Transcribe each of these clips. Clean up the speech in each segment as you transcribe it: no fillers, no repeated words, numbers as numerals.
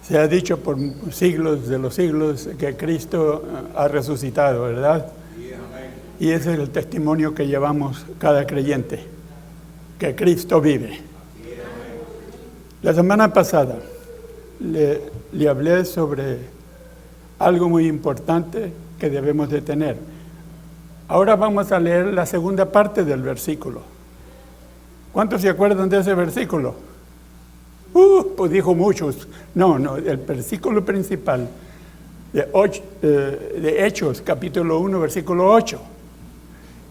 Se ha dicho por siglos de los siglos que Cristo ha resucitado, ¿verdad? Y ese es el testimonio que llevamos cada creyente, que Cristo vive. La semana pasada le hablé sobre algo muy importante que debemos de tener. Ahora vamos a leer la segunda parte del versículo. ¿Cuántos se acuerdan de ese versículo? Pues dijo muchos. No, el versículo principal de Hechos, capítulo 1, versículo 8.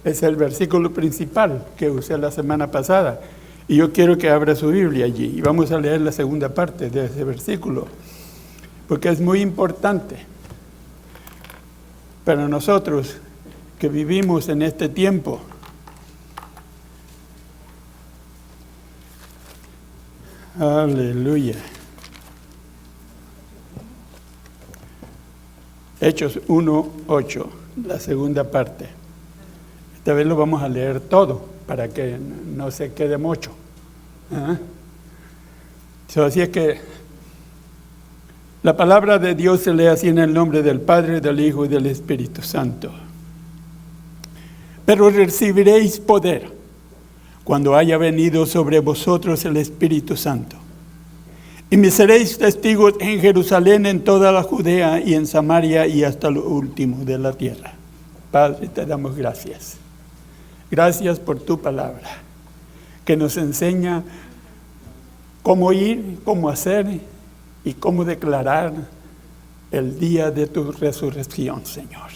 Es el versículo principal que usé la semana pasada. Y yo quiero que abra su Biblia allí. Y vamos a leer la segunda parte de ese versículo. Porque es muy importante para nosotros que vivimos en este tiempo. Aleluya. Hechos 1:8, la segunda parte. Esta vez lo vamos a leer todo para que no se quede mucho. Así es que la palabra de Dios se lee así en el nombre del Padre, del Hijo y del Espíritu Santo. Pero recibiréis poder cuando haya venido sobre vosotros el Espíritu Santo. Y me seréis testigos en Jerusalén, en toda la Judea y en Samaria y hasta lo último de la tierra. Padre, te damos gracias. Gracias por tu palabra, que nos enseña cómo ir, cómo hacer y cómo declarar el día de tu resurrección, Señor.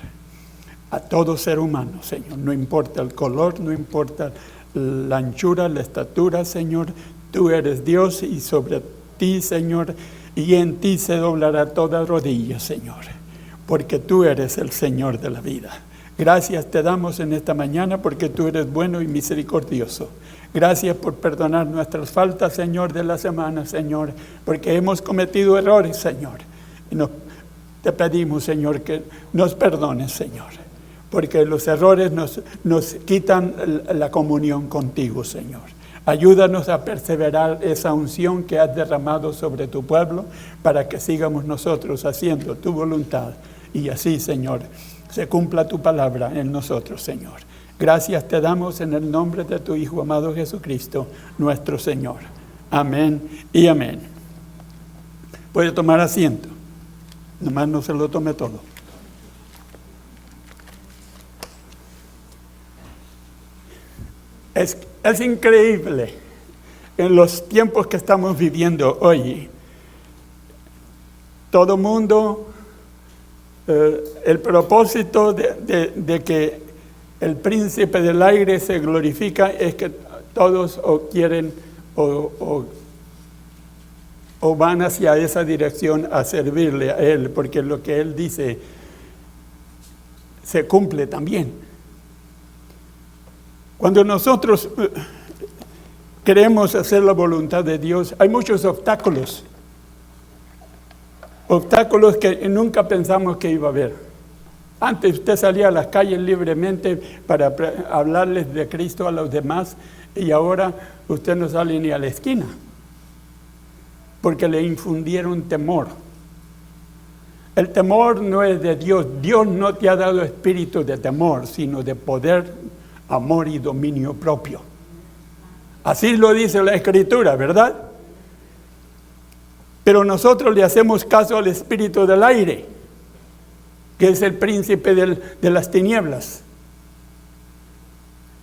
A todo ser humano, Señor. No importa el color, no importa la anchura, la estatura, Señor. Tú eres Dios y sobre ti, Señor, y en ti se doblará toda rodilla, Señor, porque tú eres el Señor de la vida. Gracias te damos en esta mañana porque tú eres bueno y misericordioso. Gracias por perdonar nuestras faltas, Señor, de la semana, Señor, porque hemos cometido errores, Señor. Y te pedimos, Señor, que nos perdones, Señor, porque los errores nos quitan la comunión contigo, Señor. Ayúdanos a perseverar esa unción que has derramado sobre tu pueblo para que sigamos nosotros haciendo tu voluntad. Y así, Señor, se cumpla tu palabra en nosotros, Señor. Gracias te damos en el nombre de tu Hijo amado Jesucristo, nuestro Señor. Amén y amén. Puede tomar asiento. Nomás no se lo tome todo. Es increíble en los tiempos que estamos viviendo hoy. Todo mundo, el propósito de que el príncipe del aire se glorifica es que todos o quieren o van hacia esa dirección a servirle a él, porque lo que él dice se cumple también. Cuando nosotros queremos hacer la voluntad de Dios, hay muchos obstáculos. Obstáculos que nunca pensamos que iba a haber. Antes usted salía a las calles libremente para hablarles de Cristo a los demás y ahora usted no sale ni a la esquina porque le infundieron temor. El temor no es de Dios. Dios no te ha dado espíritu de temor, sino de poder, amor y dominio propio. Así lo dice la Escritura, ¿verdad? Pero nosotros le hacemos caso al espíritu del aire, que es el príncipe de las tinieblas.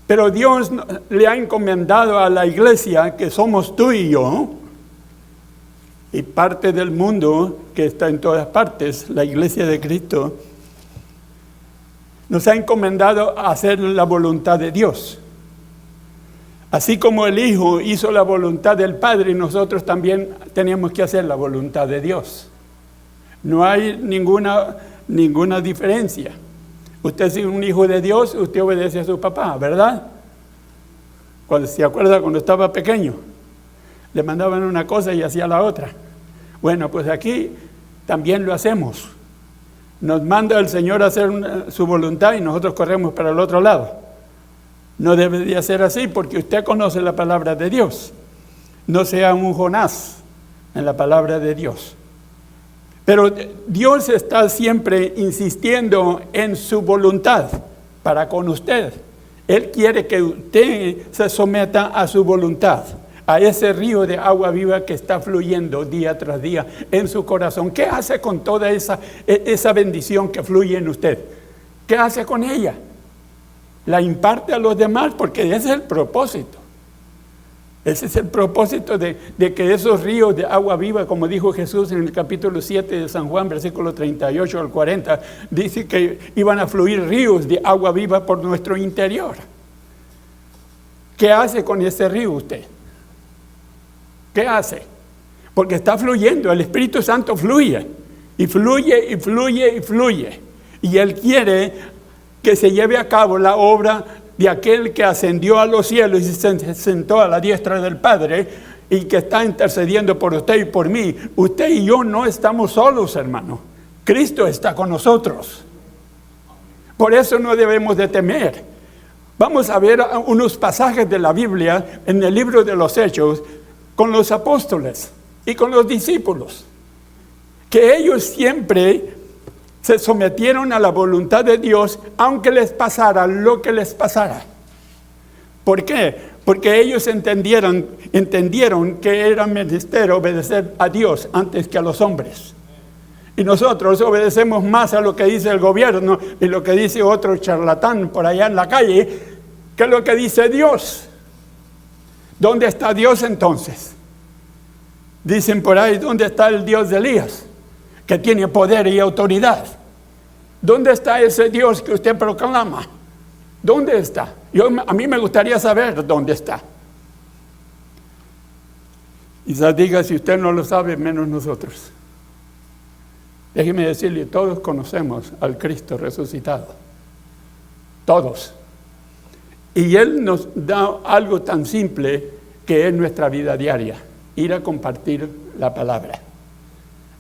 Pero Dios le ha encomendado a la iglesia, que somos tú y yo, y parte del mundo que está en todas partes, la iglesia de Cristo, nos ha encomendado a hacer la voluntad de Dios. Así como el Hijo hizo la voluntad del Padre, nosotros también tenemos que hacer la voluntad de Dios. No hay ninguna diferencia. Usted es un hijo de Dios, usted obedece a su papá, ¿verdad? ¿Se acuerda cuando estaba pequeño? Le mandaban una cosa y hacía la otra. Bueno, pues aquí también lo hacemos. Nos manda el Señor a hacer su voluntad y nosotros corremos para el otro lado. No debería ser así porque usted conoce la palabra de Dios. No sea un Jonás en la palabra de Dios. Pero Dios está siempre insistiendo en su voluntad para con usted. Él quiere que usted se someta a su voluntad, a ese río de agua viva que está fluyendo día tras día en su corazón. ¿Qué hace con toda esa bendición que fluye en usted? ¿Qué hace con ella? La imparte a los demás, porque ese es el propósito. Ese es el propósito de que esos ríos de agua viva, como dijo Jesús en el capítulo 7 de San Juan, versículo 38 al 40, dice que iban a fluir ríos de agua viva por nuestro interior. ¿Qué hace con ese río usted? ¿Qué hace? Porque está fluyendo, el Espíritu Santo fluye, y fluye, y fluye, y fluye. Y Él quiere que se lleve a cabo la obra de aquel que ascendió a los cielos y se sentó a la diestra del Padre y que está intercediendo por usted y por mí. Usted y yo no estamos solos, hermano. Cristo está con nosotros. Por eso no debemos de temer. Vamos a ver unos pasajes de la Biblia en el libro de los Hechos con los apóstoles y con los discípulos, que ellos siempre se sometieron a la voluntad de Dios, aunque les pasara lo que les pasara. ¿Por qué? Porque ellos entendieron que era menester obedecer a Dios antes que a los hombres. Y nosotros obedecemos más a lo que dice el gobierno y lo que dice otro charlatán por allá en la calle, que lo que dice Dios. ¿Dónde está Dios entonces? Dicen por ahí, ¿dónde está el Dios de Elías? Que tiene poder y autoridad. ¿Dónde está ese Dios que usted proclama? ¿Dónde está? A mí me gustaría saber dónde está. Quizás diga, si usted no lo sabe, menos nosotros. Déjeme decirle, todos conocemos al Cristo resucitado. Todos. Y Él nos da algo tan simple que es nuestra vida diaria. Ir a compartir la palabra.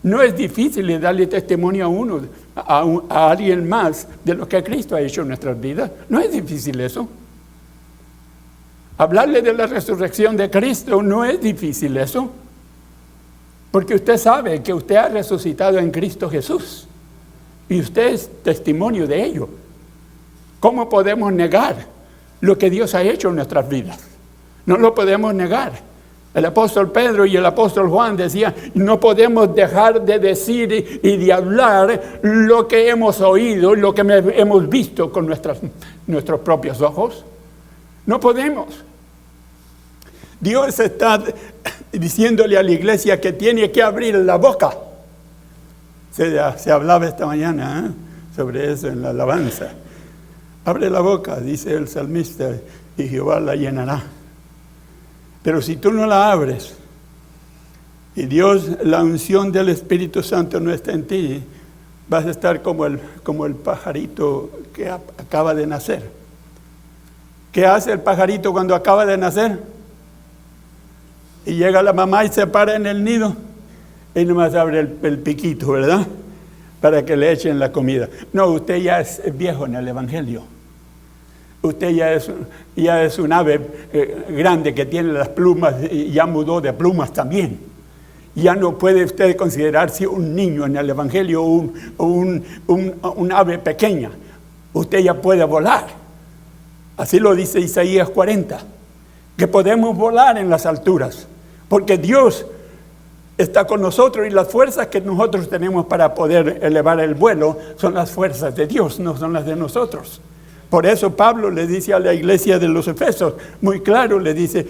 No es difícil darle testimonio a alguien más de lo que Cristo ha hecho en nuestras vidas. No es difícil eso. Hablarle de la resurrección de Cristo no es difícil eso. Porque usted sabe que usted ha resucitado en Cristo Jesús. Y usted es testimonio de ello. ¿Cómo podemos negar lo que Dios ha hecho en nuestras vidas? No lo podemos negar. El apóstol Pedro y el apóstol Juan decían, no podemos dejar de decir y de hablar lo que hemos oído, lo que hemos visto con nuestros propios ojos. No podemos. Dios está diciéndole a la iglesia que tiene que abrir la boca. Se hablaba esta mañana sobre eso en la alabanza. Abre la boca, dice el salmista, y Jehová la llenará. Pero si tú no la abres, y Dios, la unción del Espíritu Santo no está en ti, vas a estar como el pajarito que acaba de nacer. ¿Qué hace el pajarito cuando acaba de nacer? Y llega la mamá y se para en el nido, y nomás abre el piquito, ¿verdad? Para que le echen la comida. No, usted ya es viejo en el Evangelio. Usted ya es un ave grande que tiene las plumas y ya mudó de plumas también. Ya no puede usted considerarse un niño en el Evangelio o un ave pequeña. Usted ya puede volar. Así lo dice Isaías 40, que podemos volar en las alturas, porque Dios está con nosotros y las fuerzas que nosotros tenemos para poder elevar el vuelo son las fuerzas de Dios, no son las de nosotros. Por eso Pablo le dice a la iglesia de los Efesios, muy claro, le dice,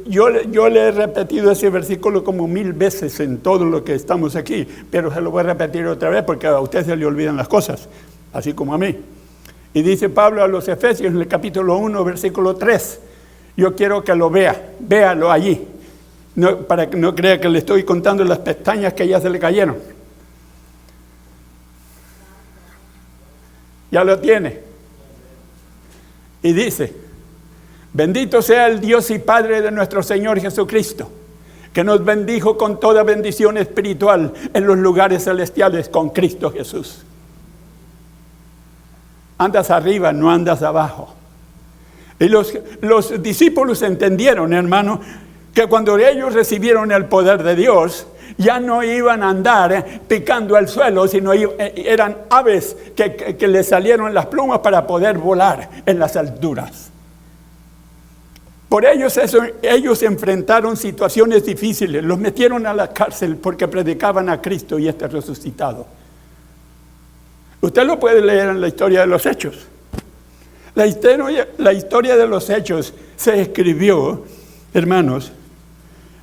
yo le he repetido ese versículo como 1000 veces en todo lo que estamos aquí, pero se lo voy a repetir otra vez porque a usted se le olvidan las cosas, así como a mí. Y dice Pablo a los Efesios en el capítulo 1, versículo 3, yo quiero que lo véalo allí, para que no crea que le estoy contando las pestañas que ya se le cayeron. Ya lo tiene. Y dice, bendito sea el Dios y Padre de nuestro Señor Jesucristo, que nos bendijo con toda bendición espiritual en los lugares celestiales con Cristo Jesús. Andas arriba, no andas abajo. Y los discípulos entendieron, hermano, que cuando ellos recibieron el poder de Dios, ya no iban a andar picando el suelo, sino eran aves que les salieron las plumas para poder volar en las alturas. Por ellos enfrentaron situaciones difíciles, los metieron a la cárcel porque predicaban a Cristo y resucitado. Usted lo puede leer en la historia de los Hechos. La historia de los Hechos se escribió, hermanos,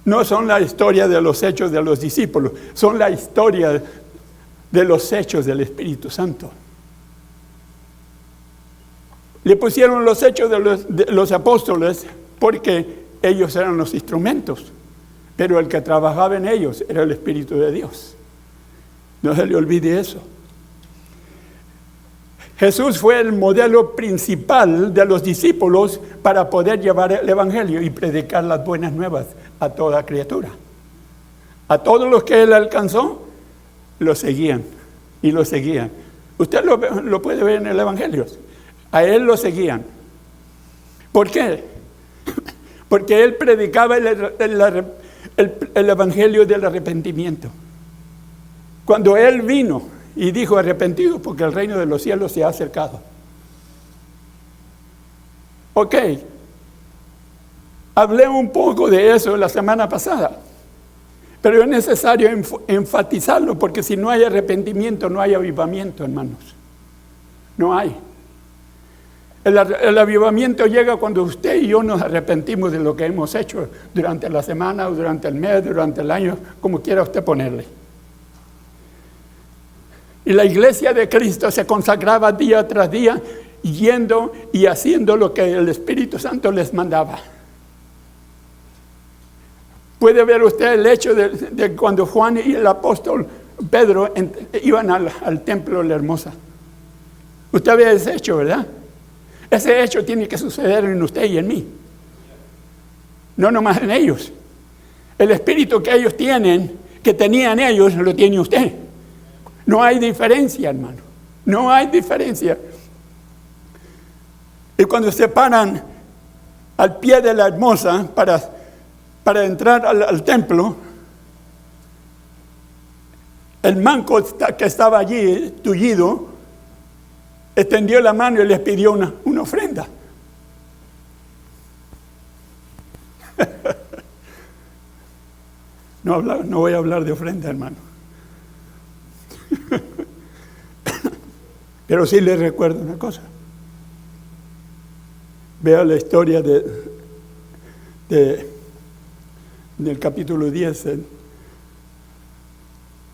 no son la historia de los hechos de los discípulos, son la historia de los hechos del Espíritu Santo. Le pusieron los hechos de los apóstoles porque ellos eran los instrumentos, pero el que trabajaba en ellos era el Espíritu de Dios. No se le olvide eso. Jesús fue el modelo principal de los discípulos para poder llevar el Evangelio y predicar las buenas nuevas a toda criatura. A todos los que Él alcanzó, lo seguían y lo seguían. Usted lo puede ver en el Evangelio. A Él lo seguían. ¿Por qué? Porque Él predicaba el Evangelio del arrepentimiento. Cuando Él vino y dijo: arrepentido porque el reino de los cielos se ha acercado. Ok, hablé un poco de eso la semana pasada, pero es necesario enfatizarlo, porque si no hay arrepentimiento, no hay avivamiento, hermanos. No hay. El avivamiento llega cuando usted y yo nos arrepentimos de lo que hemos hecho durante la semana, o durante el mes, durante el año, como quiera usted ponerle. Y la iglesia de Cristo se consagraba día tras día, yendo y haciendo lo que el Espíritu Santo les mandaba. Puede ver usted el hecho de cuando Juan y el apóstol Pedro iban al templo de la Hermosa. Usted ve ese hecho, ¿verdad? Ese hecho tiene que suceder en usted y en mí. No nomás en ellos. El espíritu que ellos tienen, que tenían ellos, lo tiene usted. No hay diferencia, hermano. No hay diferencia. Y cuando se paran al pie de la Hermosa para entrar al templo, el manco que estaba allí, tullido, extendió la mano y les pidió una ofrenda. No voy a hablar de ofrenda, hermano. Pero sí les recuerdo una cosa. Vea la historia del capítulo 10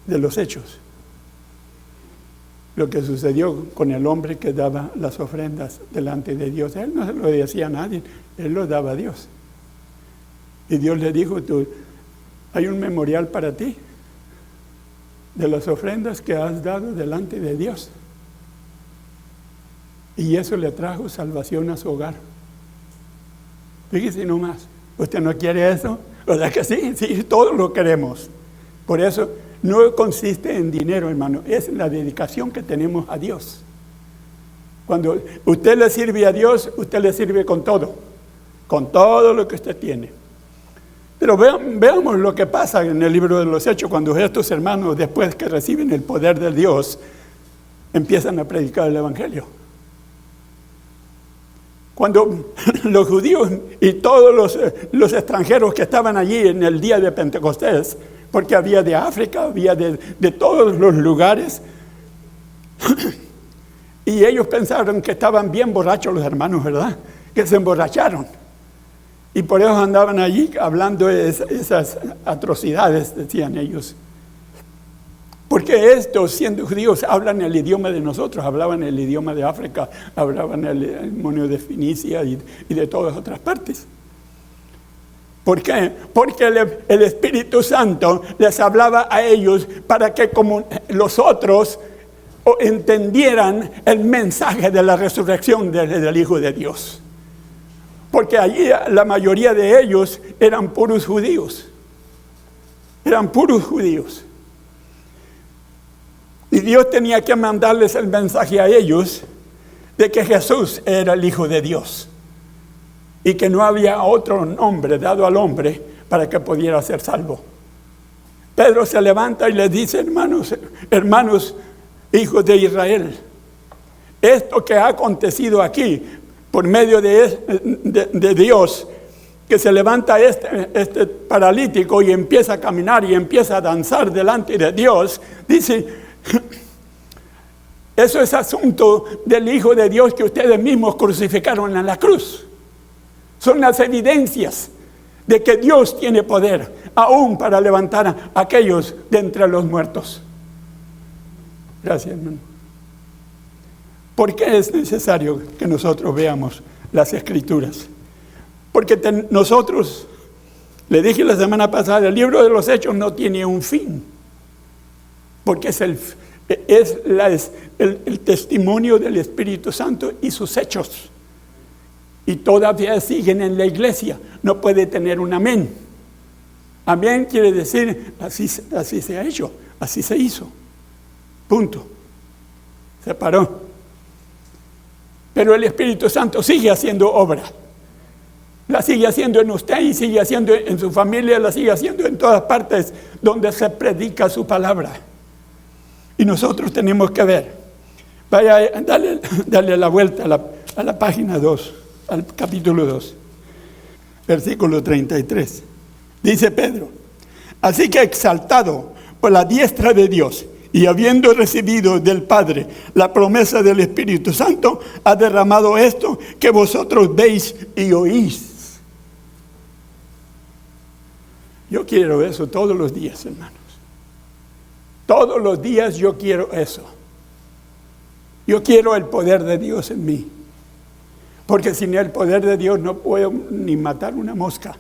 de los Hechos. Lo que sucedió con el hombre que daba las ofrendas delante de Dios. Él no se lo decía a nadie, él lo daba a Dios. Y Dios le dijo: hay un memorial para ti de las ofrendas que has dado delante de Dios. Y eso le trajo salvación a su hogar. Fíjese nomás, ¿usted no quiere eso? ¿Verdad que sí? Sí, todos lo queremos. Por eso no consiste en dinero, hermano, es la dedicación que tenemos a Dios. Cuando usted le sirve a Dios, usted le sirve con todo lo que usted tiene. Pero veamos lo que pasa en el libro de los Hechos, cuando estos hermanos, después que reciben el poder de Dios, empiezan a predicar el Evangelio. Cuando los judíos y todos los extranjeros que estaban allí en el día de Pentecostés, porque había de África, había de todos los lugares, y ellos pensaron que estaban bien borrachos los hermanos, ¿verdad? Que se emborracharon. Y por eso andaban allí hablando de esas atrocidades, decían ellos. Porque estos, siendo judíos, hablan el idioma de nosotros, hablaban el idioma de África, hablaban el idioma de Fenicia y de todas otras partes. ¿Por qué? Porque el Espíritu Santo les hablaba a ellos para que, como los otros, entendieran el mensaje de la resurrección del Hijo de Dios. Porque allí la mayoría de ellos eran puros judíos. Eran puros judíos. Y Dios tenía que mandarles el mensaje a ellos de que Jesús era el Hijo de Dios. Y que no había otro nombre dado al hombre para que pudiera ser salvo. Pedro se levanta y les dice: hermanos, hijos de Israel, esto que ha acontecido aquí por medio de Dios, que se levanta este paralítico y empieza a caminar y empieza a danzar delante de Dios, dice: eso es asunto del Hijo de Dios que ustedes mismos crucificaron en la cruz. Son las evidencias de que Dios tiene poder aún para levantar a aquellos de entre los muertos. Gracias, hermano. ¿Por qué es necesario que nosotros veamos las Escrituras? Porque nosotros, le dije la semana pasada, el libro de los Hechos no tiene un fin, porque es el testimonio del Espíritu Santo y sus hechos. Y todavía siguen en la iglesia. No puede tener un amén. Amén quiere decir: así se ha hecho, así se hizo. Punto. Se paró. Pero el Espíritu Santo sigue haciendo obra. La sigue haciendo en usted y sigue haciendo en su familia, la sigue haciendo en todas partes donde se predica su palabra. Y nosotros tenemos que ver. Vaya, dale la vuelta a la página 2, al capítulo 2, versículo 33. Dice Pedro: así que exaltado por la diestra de Dios y habiendo recibido del Padre la promesa del Espíritu Santo, ha derramado esto que vosotros veis y oís. Yo quiero eso todos los días, hermanos. Todos los días yo quiero eso. Yo quiero el poder de Dios en mí. Porque sin el poder de Dios no puedo ni matar una mosca,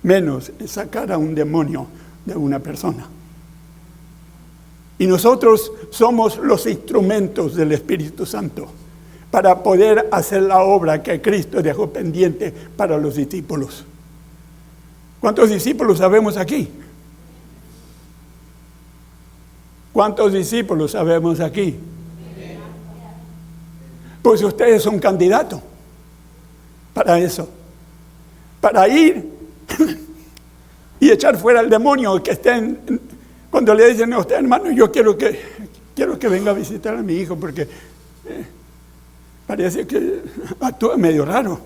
menos sacar a un demonio de una persona. Y nosotros somos los instrumentos del Espíritu Santo para poder hacer la obra que Cristo dejó pendiente para los discípulos. ¿Cuántos discípulos sabemos aquí? ¿Cuántos discípulos sabemos aquí? Pues ustedes son candidatos para eso, para ir y echar fuera al demonio que estén. Cuando le dicen a usted: hermano, yo quiero que venga a visitar a mi hijo porque parece que actúa medio raro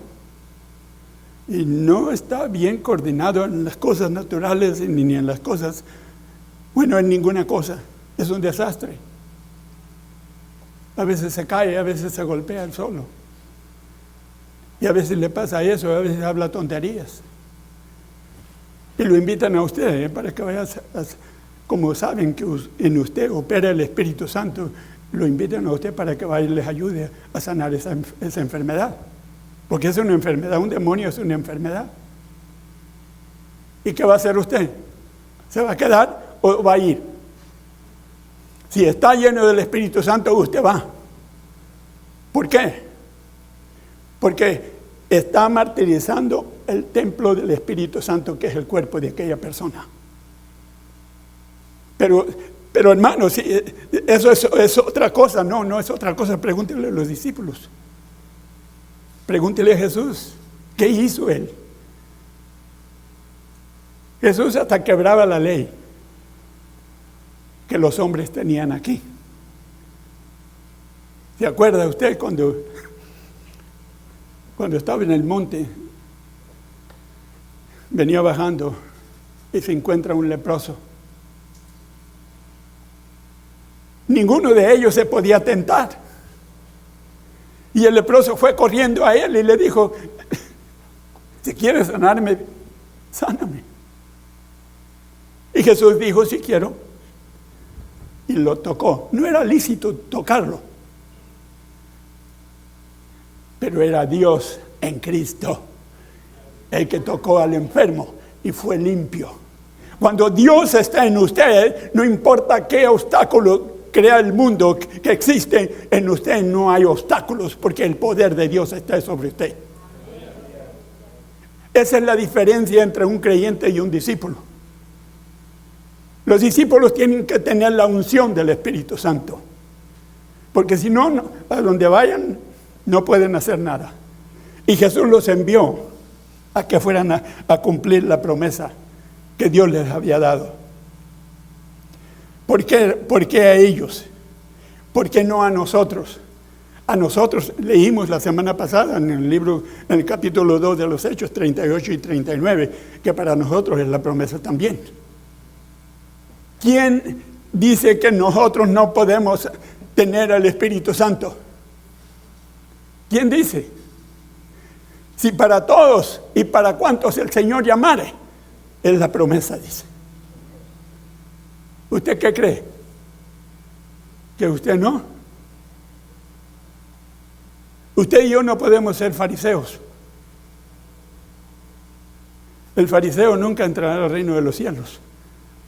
y no está bien coordinado en las cosas naturales ni en las cosas, en ninguna cosa. Es un desastre. A veces se cae, a veces se golpea él solo. Y a veces le pasa eso, a veces habla tonterías. Y lo invitan a usted para que vaya como saben que en usted opera el Espíritu Santo, lo invitan a usted para que vaya y les ayude a sanar esa enfermedad. Porque es una enfermedad, un demonio es una enfermedad. ¿Y qué va a hacer usted? ¿Se va a quedar o va a ir? Si está lleno del Espíritu Santo, usted va. ¿Por qué? Porque está martirizando el templo del Espíritu Santo, que es el cuerpo de aquella persona. Pero hermano, si eso es otra cosa. No es otra cosa. Pregúntele a los discípulos. Pregúntele a Jesús. ¿Qué hizo él? Jesús hasta quebraba la ley que los hombres tenían aquí. ¿Se acuerda usted cuando estaba en el monte, venía bajando y se encuentra un leproso? Ninguno de ellos se podía tentar. Y el leproso fue corriendo a él y le dijo: si quieres sanarme, sáname. Y Jesús dijo: sí quiero. Y lo tocó. No era lícito tocarlo, pero era Dios en Cristo el que tocó al enfermo y fue limpio. Cuando Dios está en usted, no importa qué obstáculo crea el mundo que existe, en usted no hay obstáculos, porque el poder de Dios está sobre usted. Esa es la diferencia entre un creyente y un discípulo. Los discípulos tienen que tener la unción del Espíritu Santo, porque si no, a donde vayan no pueden hacer nada. Y Jesús los envió a que fueran a cumplir la promesa que Dios les había dado. ¿Por qué a ellos? ¿Por qué no a nosotros? A nosotros leímos la semana pasada en el capítulo 2 de los Hechos 38 y 39, que para nosotros es la promesa también. ¿Quién dice que nosotros no podemos tener al Espíritu Santo? ¿Quién dice? Si para todos y para cuantos el Señor llamare, es la promesa, dice. ¿Usted qué cree? ¿Que usted no? Usted y yo no podemos ser fariseos. El fariseo nunca entrará al reino de los cielos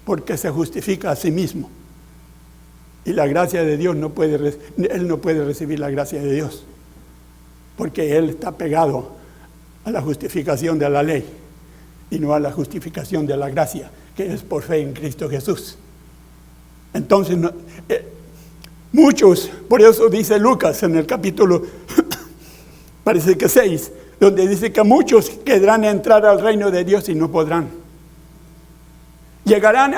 porque se justifica a sí mismo. Y la gracia de Dios él no puede recibir la gracia de Dios porque él está pegado a la justificación de la ley y no a la justificación de la gracia, que es por fe en Cristo Jesús. Entonces, muchos, por eso dice Lucas en el capítulo, parece que 6, donde dice que muchos querrán entrar al reino de Dios y no podrán. Llegarán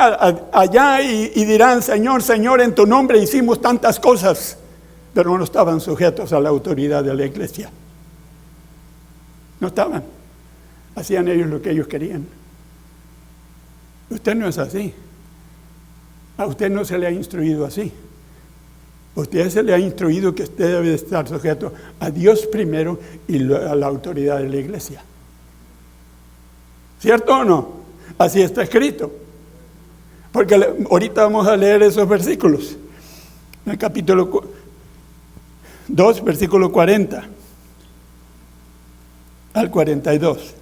allá y dirán: Señor, Señor, en tu nombre hicimos tantas cosas, pero no estaban sujetos a la autoridad de la iglesia. No estaban. Hacían ellos lo que ellos querían. Usted no es así. A usted no se le ha instruido así. A usted se le ha instruido que usted debe estar sujeto a Dios primero y a la autoridad de la iglesia. ¿Cierto o no? Así está escrito. Porque ahorita vamos a leer esos versículos. En el capítulo 2, versículo 40 al 42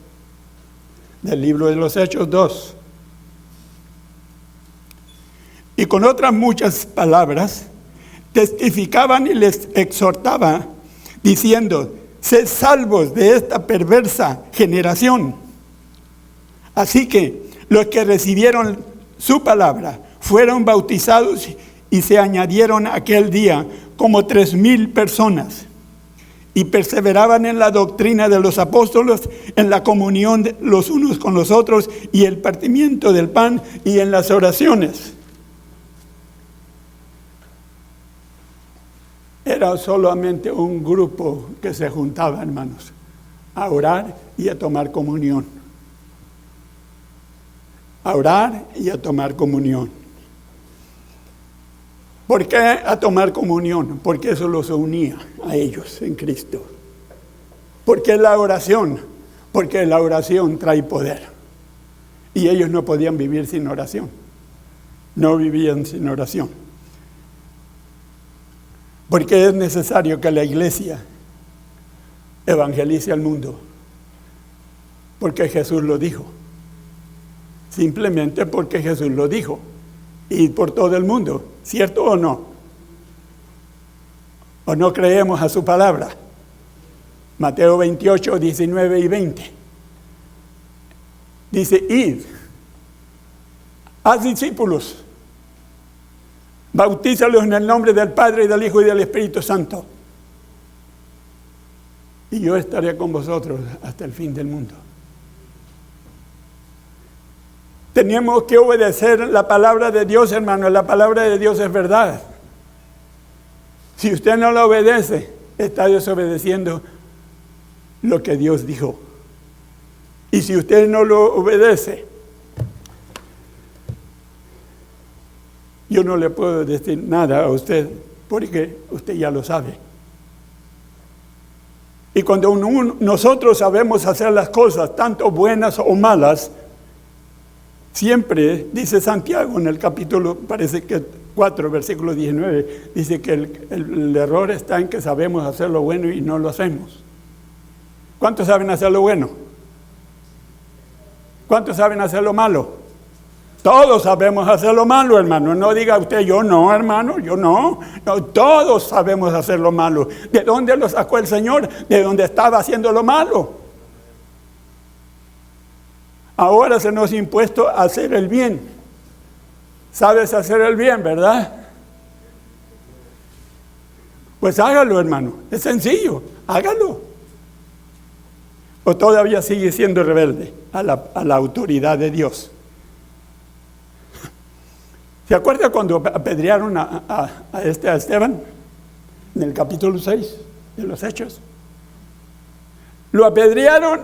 del libro de los Hechos 2. Y con otras muchas palabras testificaban y les exhortaba, diciendo: sed salvos de esta perversa generación. Así que los que recibieron su palabra fueron bautizados y se añadieron aquel día como 3,000 personas. Y perseveraban en la doctrina de los apóstoles, en la comunión de los unos con los otros, y el partimiento del pan, y en las oraciones. Era solamente un grupo que se juntaba, hermanos, a orar y a tomar comunión. A orar y a tomar comunión. ¿Por qué a tomar comunión? Porque eso los unía a ellos en Cristo. ¿Por qué la oración? Porque la oración trae poder. Y ellos no podían vivir sin oración. No vivían sin oración. Porque es necesario que la iglesia evangelice al mundo. Porque Jesús lo dijo. Simplemente porque Jesús lo dijo. Y por todo el mundo. ¿Cierto o no? ¿O no creemos a su palabra? Mateo 28, 19 y 20. Dice: id, haz discípulos, bautízalos en el nombre del Padre, y del Hijo, y del Espíritu Santo. Y yo estaré con vosotros hasta el fin del mundo. Tenemos que obedecer la palabra de Dios, hermano. La palabra de Dios es verdad. Si usted no la obedece, está desobedeciendo lo que Dios dijo. Y si usted no lo obedece, yo no le puedo decir nada a usted, porque usted ya lo sabe. Y cuando nosotros sabemos hacer las cosas, tanto buenas o malas, siempre, dice Santiago en el capítulo, parece que 4, versículo 19, dice que el error está en que sabemos hacer lo bueno y no lo hacemos. ¿Cuántos saben hacer lo bueno? ¿Cuántos saben hacer lo malo? Todos sabemos hacer lo malo, hermano. No diga usted: yo no, hermano, yo no. No, todos sabemos hacer lo malo. ¿De dónde lo sacó el Señor? De donde estaba haciendo lo malo. Ahora se nos ha impuesto hacer el bien. ¿Sabes hacer el bien, verdad? Pues hágalo, hermano. Es sencillo, hágalo. ¿O todavía sigue siendo rebelde a la autoridad de Dios? ¿Se acuerda cuando apedrearon a Esteban? En el capítulo 6 de los Hechos. Lo apedrearon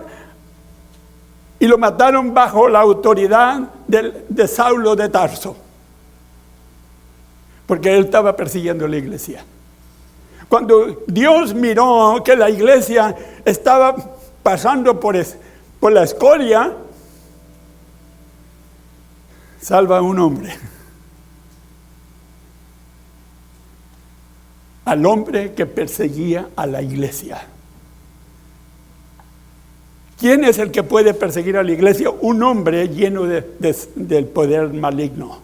y lo mataron bajo la autoridad de Saulo de Tarso, porque él estaba persiguiendo la iglesia. Cuando Dios miró que la iglesia estaba pasando por la escoria, salva a un hombre. Al hombre que perseguía a la iglesia. ¿Quién es el que puede perseguir a la iglesia? Un hombre lleno del poder maligno.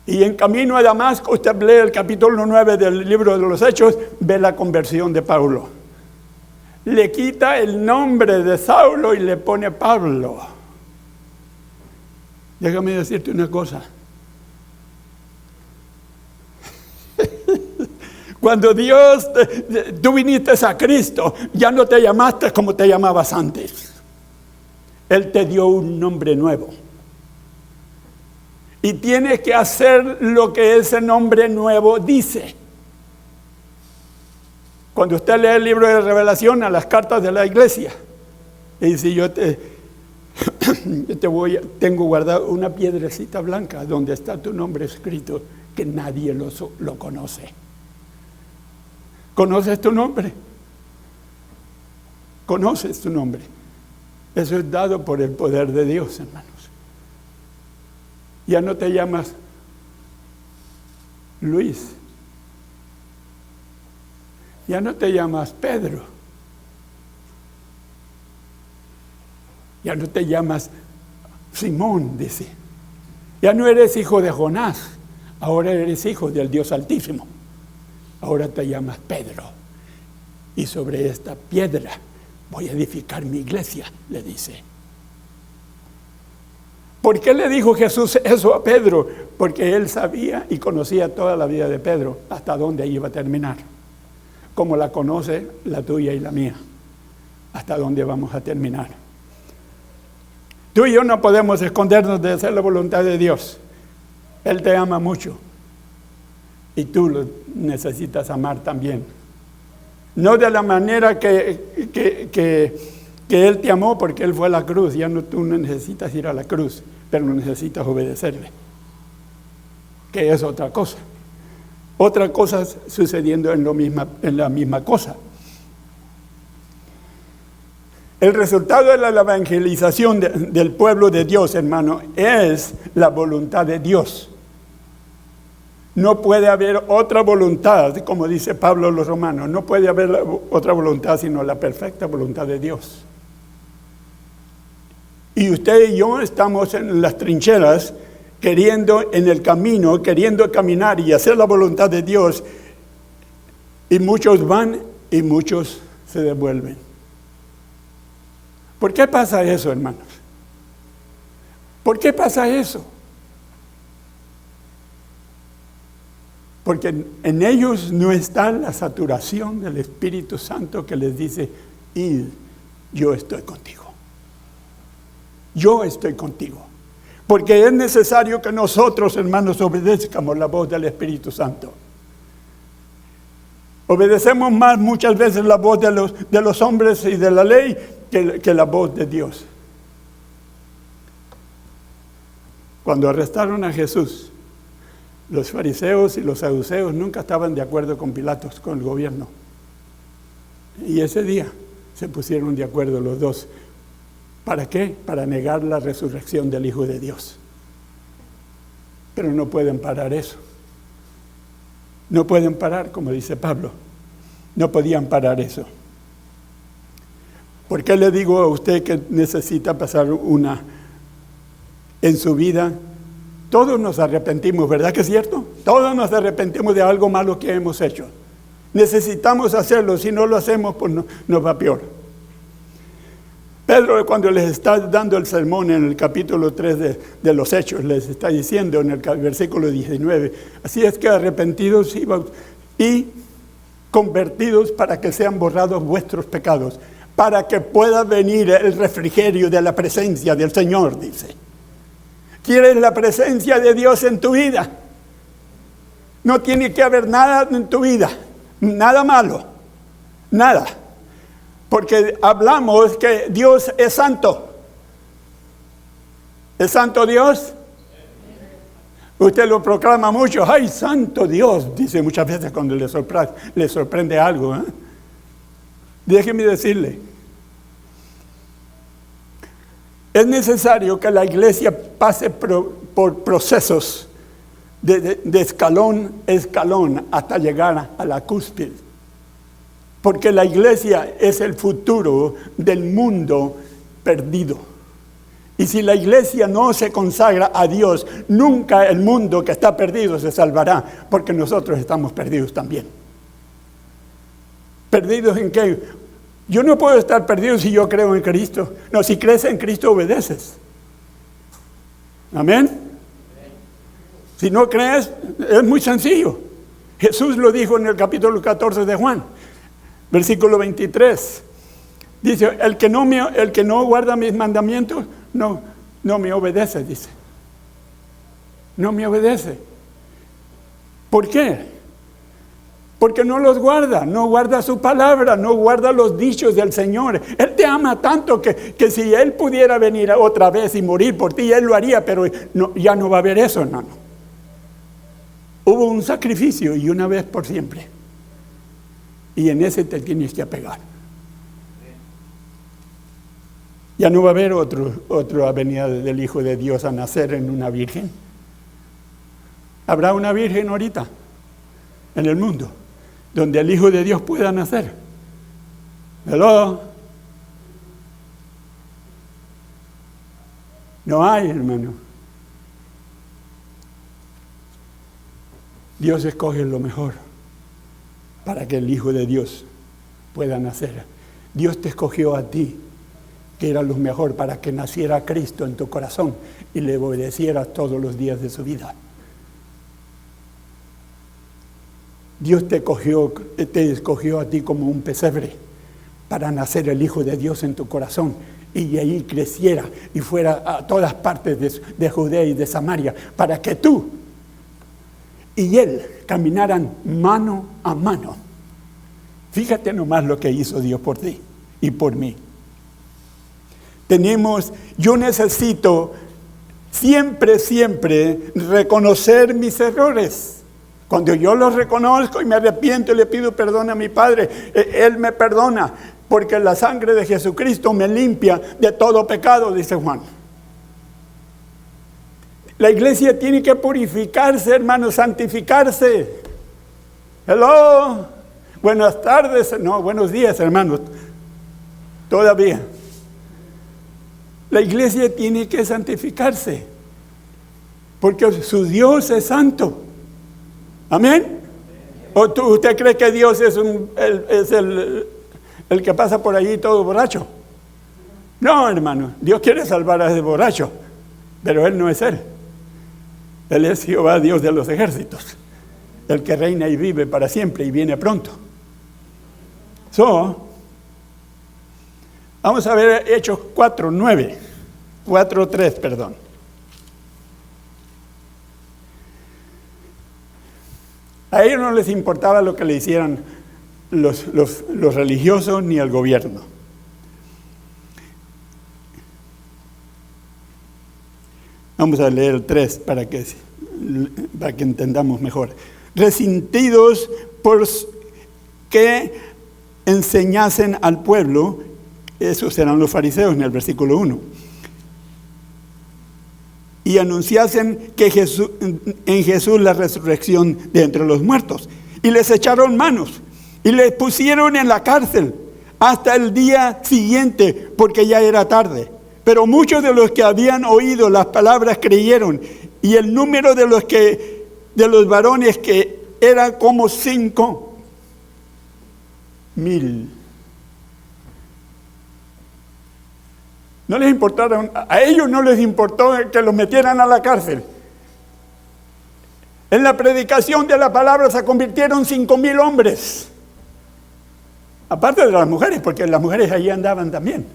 Y en camino a Damasco, usted lee el capítulo 9 del libro de los Hechos, ve la conversión de Pablo. Le quita el nombre de Saulo y le pone Pablo. Déjame decirte una cosa. Cuando tú viniste a Cristo, ya no te llamaste como te llamabas antes. Él te dio un nombre nuevo. Y tienes que hacer lo que ese nombre nuevo dice. Cuando usted lee el libro de Revelación, a las cartas de la iglesia, y dice, tengo guardado una piedrecita blanca donde está tu nombre escrito, que nadie lo conoce. ¿Conoces tu nombre? ¿Conoces tu nombre? Eso es dado por el poder de Dios, hermanos. Ya no te llamas Luis. Ya no te llamas Pedro. Ya no te llamas Simón, dice. Ya no eres hijo de Jonás. Ahora eres hijo del Dios Altísimo. Ahora te llamas Pedro. Y sobre esta piedra voy a edificar mi iglesia, le dice. ¿Por qué le dijo Jesús eso a Pedro? Porque él sabía y conocía toda la vida de Pedro, hasta dónde iba a terminar. Como la conoce la tuya y la mía, hasta dónde vamos a terminar. Tú y yo no podemos escondernos de hacer la voluntad de Dios. Él te ama mucho. Y tú lo necesitas amar también. No de la manera que Él te amó, porque Él fue a la cruz. Ya no, tú no necesitas ir a la cruz, pero no necesitas obedecerle. Que es otra cosa. Otra cosa sucediendo en la misma cosa. El resultado de la evangelización del pueblo de Dios, hermano, es la voluntad de Dios. No puede haber otra voluntad, como dice Pablo a los romanos, no puede haber otra voluntad sino la perfecta voluntad de Dios. Y usted y yo estamos en las trincheras, queriendo en el camino, queriendo caminar y hacer la voluntad de Dios, y muchos van y muchos se devuelven. ¿Por qué pasa eso, hermanos? ¿Por qué pasa eso? Porque en ellos no está la saturación del Espíritu Santo que les dice, id, yo estoy contigo. Yo estoy contigo. Porque es necesario que nosotros, hermanos, obedezcamos la voz del Espíritu Santo. Obedecemos más muchas veces la voz de los hombres y de la ley que la voz de Dios. Cuando arrestaron a Jesús, los fariseos y los saduceos nunca estaban de acuerdo con Pilatos, con el gobierno. Y ese día se pusieron de acuerdo los dos. ¿Para qué? Para negar la resurrección del Hijo de Dios. Pero no pueden parar eso. No pueden parar, como dice Pablo. No podían parar eso. ¿Por qué le digo a usted que necesita pasar en su vida? Todos nos arrepentimos, ¿verdad que es cierto? Todos nos arrepentimos de algo malo que hemos hecho. Necesitamos hacerlo, si no lo hacemos, pues nos va peor. Pedro, cuando les está dando el sermón en el capítulo 3 de los Hechos, les está diciendo en el versículo 19, así es que arrepentidos y convertidos para que sean borrados vuestros pecados, para que pueda venir el refrigerio de la presencia del Señor, dice. ¿Quieres la presencia de Dios en tu vida? No tiene que haber nada en tu vida, nada malo, nada. Porque hablamos que Dios es santo. ¿Es santo Dios? Usted lo proclama mucho. ¡Ay, santo Dios! Dice muchas veces cuando le sorprende algo. Déjeme decirle. Es necesario que la iglesia pase por procesos de escalón a escalón hasta llegar a la cúspide. Porque la iglesia es el futuro del mundo perdido. Y si la iglesia no se consagra a Dios, nunca el mundo que está perdido se salvará, porque nosotros estamos perdidos también. ¿Perdidos en qué? Yo no puedo estar perdido si yo creo en Cristo. No, si crees en Cristo, obedeces. Amén. Si no crees, es muy sencillo. Jesús lo dijo en el capítulo 14 de Juan, versículo 23. Dice, el que no guarda mis mandamientos, no me obedece, dice. No me obedece. ¿Por qué? Porque no los guarda, no guarda su palabra, no guarda los dichos del Señor. Él te ama tanto que si Él pudiera venir otra vez y morir por ti, Él lo haría, pero ya no va a haber eso, hermano. Hubo un sacrificio y una vez por siempre. Y en ese te tienes que apegar. Ya no va a haber otra venida del Hijo de Dios a nacer en una virgen. ¿Habrá una virgen ahorita en el mundo donde el Hijo de Dios pueda nacer? ¿Hello? No hay, hermano. Dios escoge lo mejor para que el Hijo de Dios pueda nacer. Dios te escogió a ti, que era lo mejor, para que naciera Cristo en tu corazón y le obedecieras todos los días de su vida. Dios te escogió a ti como un pesebre para nacer el Hijo de Dios en tu corazón y ahí creciera y fuera a todas partes de Judea y de Samaria, para que tú y Él caminaran mano a mano. Fíjate nomás lo que hizo Dios por ti y por mí. Yo necesito siempre reconocer mis errores. Cuando yo los reconozco y me arrepiento y le pido perdón a mi Padre, Él me perdona, porque la sangre de Jesucristo me limpia de todo pecado, dice Juan. La iglesia tiene que purificarse, hermanos, santificarse. Hello, buenas tardes, no, buenos días, hermanos, todavía. La iglesia tiene que santificarse, porque su Dios es santo. ¿Amén? ¿O usted cree que Dios es el que pasa por allí todo borracho? No, hermano, Dios quiere salvar a ese borracho, pero Él no es Él. Él es Jehová, Dios de los ejércitos, el que reina y vive para siempre y viene pronto. Vamos a ver Hechos 4:3, perdón. A ellos no les importaba lo que le hicieran los religiosos ni el gobierno. Vamos a leer el 3 para que entendamos mejor. Resentidos por que enseñasen al pueblo, esos eran los fariseos en el versículo 1, y anunciasen que en Jesús la resurrección de entre los muertos. Y les echaron manos y les pusieron en la cárcel hasta el día siguiente, porque ya era tarde. Pero muchos de los que habían oído las palabras creyeron, y el número de los varones, que eran como 5,000. No les importaron, a ellos no les importó que los metieran a la cárcel. En la predicación de la palabra se convirtieron 5,000 hombres. Aparte de las mujeres, porque las mujeres allí andaban también.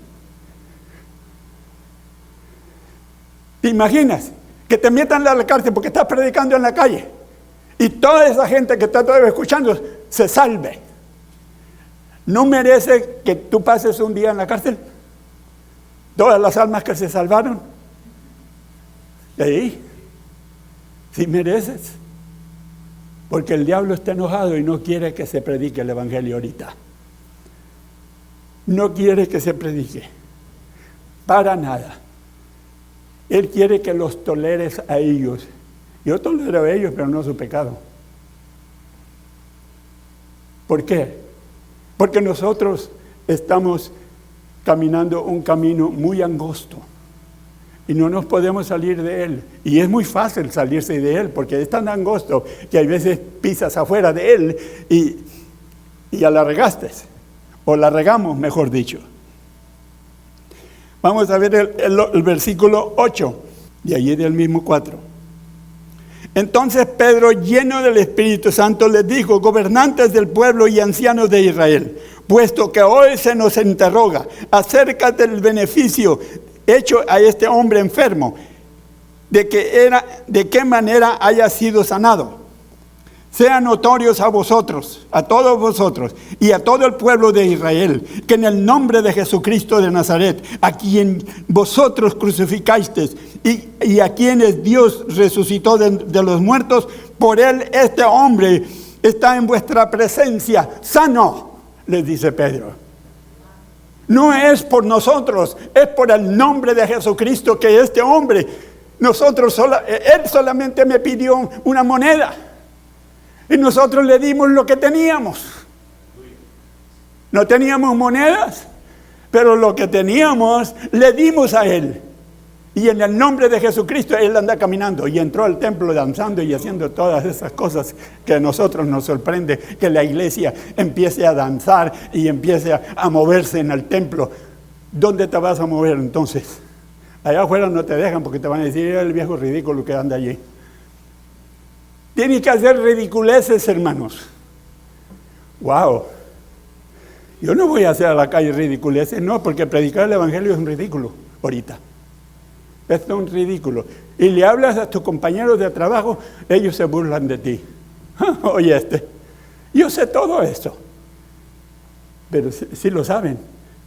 ¿Te imaginas que te metan a la cárcel porque estás predicando en la calle y toda esa gente que está todavía escuchando se salve? ¿No merece que tú pases un día en la cárcel? Todas las almas que se salvaron. ¿Y ahí? Sí mereces. Porque el diablo está enojado y no quiere que se predique el evangelio ahorita. No quiere que se predique. Para nada. Él quiere que los toleres a ellos. Yo tolero a ellos, pero no su pecado. ¿Por qué? Porque nosotros estamos caminando un camino muy angosto y no nos podemos salir de él. Y es muy fácil salirse de él porque es tan angosto que a veces pisas afuera de él y ya la regaste, o la regamos, mejor dicho. Vamos a ver el versículo 8, de allí del mismo 4. Entonces Pedro, lleno del Espíritu Santo, les dijo: gobernantes del pueblo y ancianos de Israel, puesto que hoy se nos interroga acerca del beneficio hecho a este hombre enfermo, de qué manera haya sido sanado, sean notorios a vosotros, a todos vosotros y a todo el pueblo de Israel, que en el nombre de Jesucristo de Nazaret, a quien vosotros crucificasteis y a quienes Dios resucitó de los muertos, por él este hombre está en vuestra presencia sano, les dice Pedro. No es por nosotros, es por el nombre de Jesucristo que este hombre, él solamente me pidió una moneda. Y nosotros le dimos lo que teníamos. No teníamos monedas, pero lo que teníamos le dimos a él. Y en el nombre de Jesucristo él anda caminando y entró al templo danzando y haciendo todas esas cosas que a nosotros nos sorprende, que la iglesia empiece a danzar y empiece a moverse en el templo. ¿Dónde te vas a mover entonces? Allá afuera no te dejan porque te van a decir: el viejo ridículo que anda allí. Tienes que hacer ridiculeces, hermanos. ¡Wow! Yo no voy a hacer a la calle ridiculeces, no, porque predicar el evangelio es un ridículo ahorita. Es un ridículo. Y le hablas a tus compañeros de trabajo, ellos se burlan de ti. Oye, yo sé todo esto. Pero sí lo saben,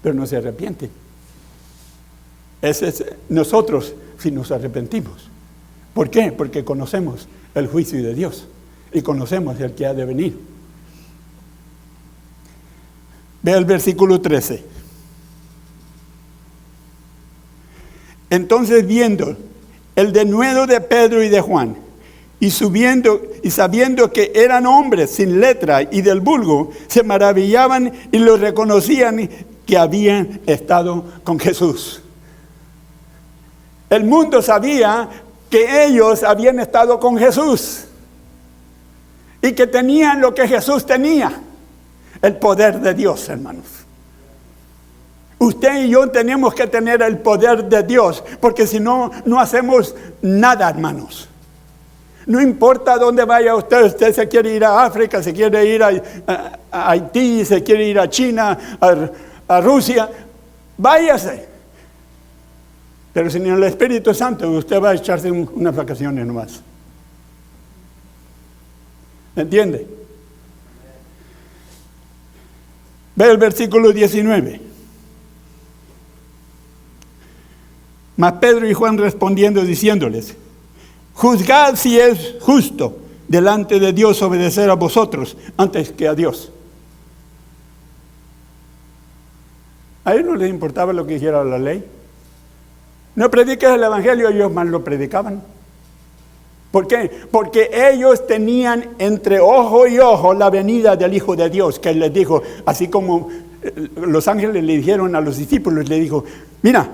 pero no se arrepienten. Ese es nosotros si nos arrepentimos. ¿Por qué? Porque conocemos el juicio de Dios y conocemos el que ha de venir. Ve el versículo 13. Entonces, viendo el denuedo de Pedro y de Juan, y sabiendo que eran hombres sin letra y del vulgo, se maravillaban y los reconocían que habían estado con Jesús. El mundo sabía que ellos habían estado con Jesús y que tenían lo que Jesús tenía, el poder de Dios, hermanos. Usted y yo tenemos que tener el poder de Dios, porque si no, no hacemos nada, hermanos. No importa dónde vaya usted se quiere ir a África, se quiere ir a Haití, se quiere ir a China, a Rusia, váyase. Pero sin el Espíritu Santo, usted va a echarse unas vacaciones nomás. ¿Me entiende? Ve el versículo 19. Mas Pedro y Juan respondiendo, diciéndoles: juzgad si es justo delante de Dios obedecer a vosotros antes que a Dios. A ellos no les importaba lo que dijera la ley. No prediques el evangelio, ellos más lo predicaban. ¿Por qué? Porque ellos tenían entre ojo y ojo la venida del Hijo de Dios, que él les dijo, así como los ángeles le dijeron a los discípulos, le dijo: mira,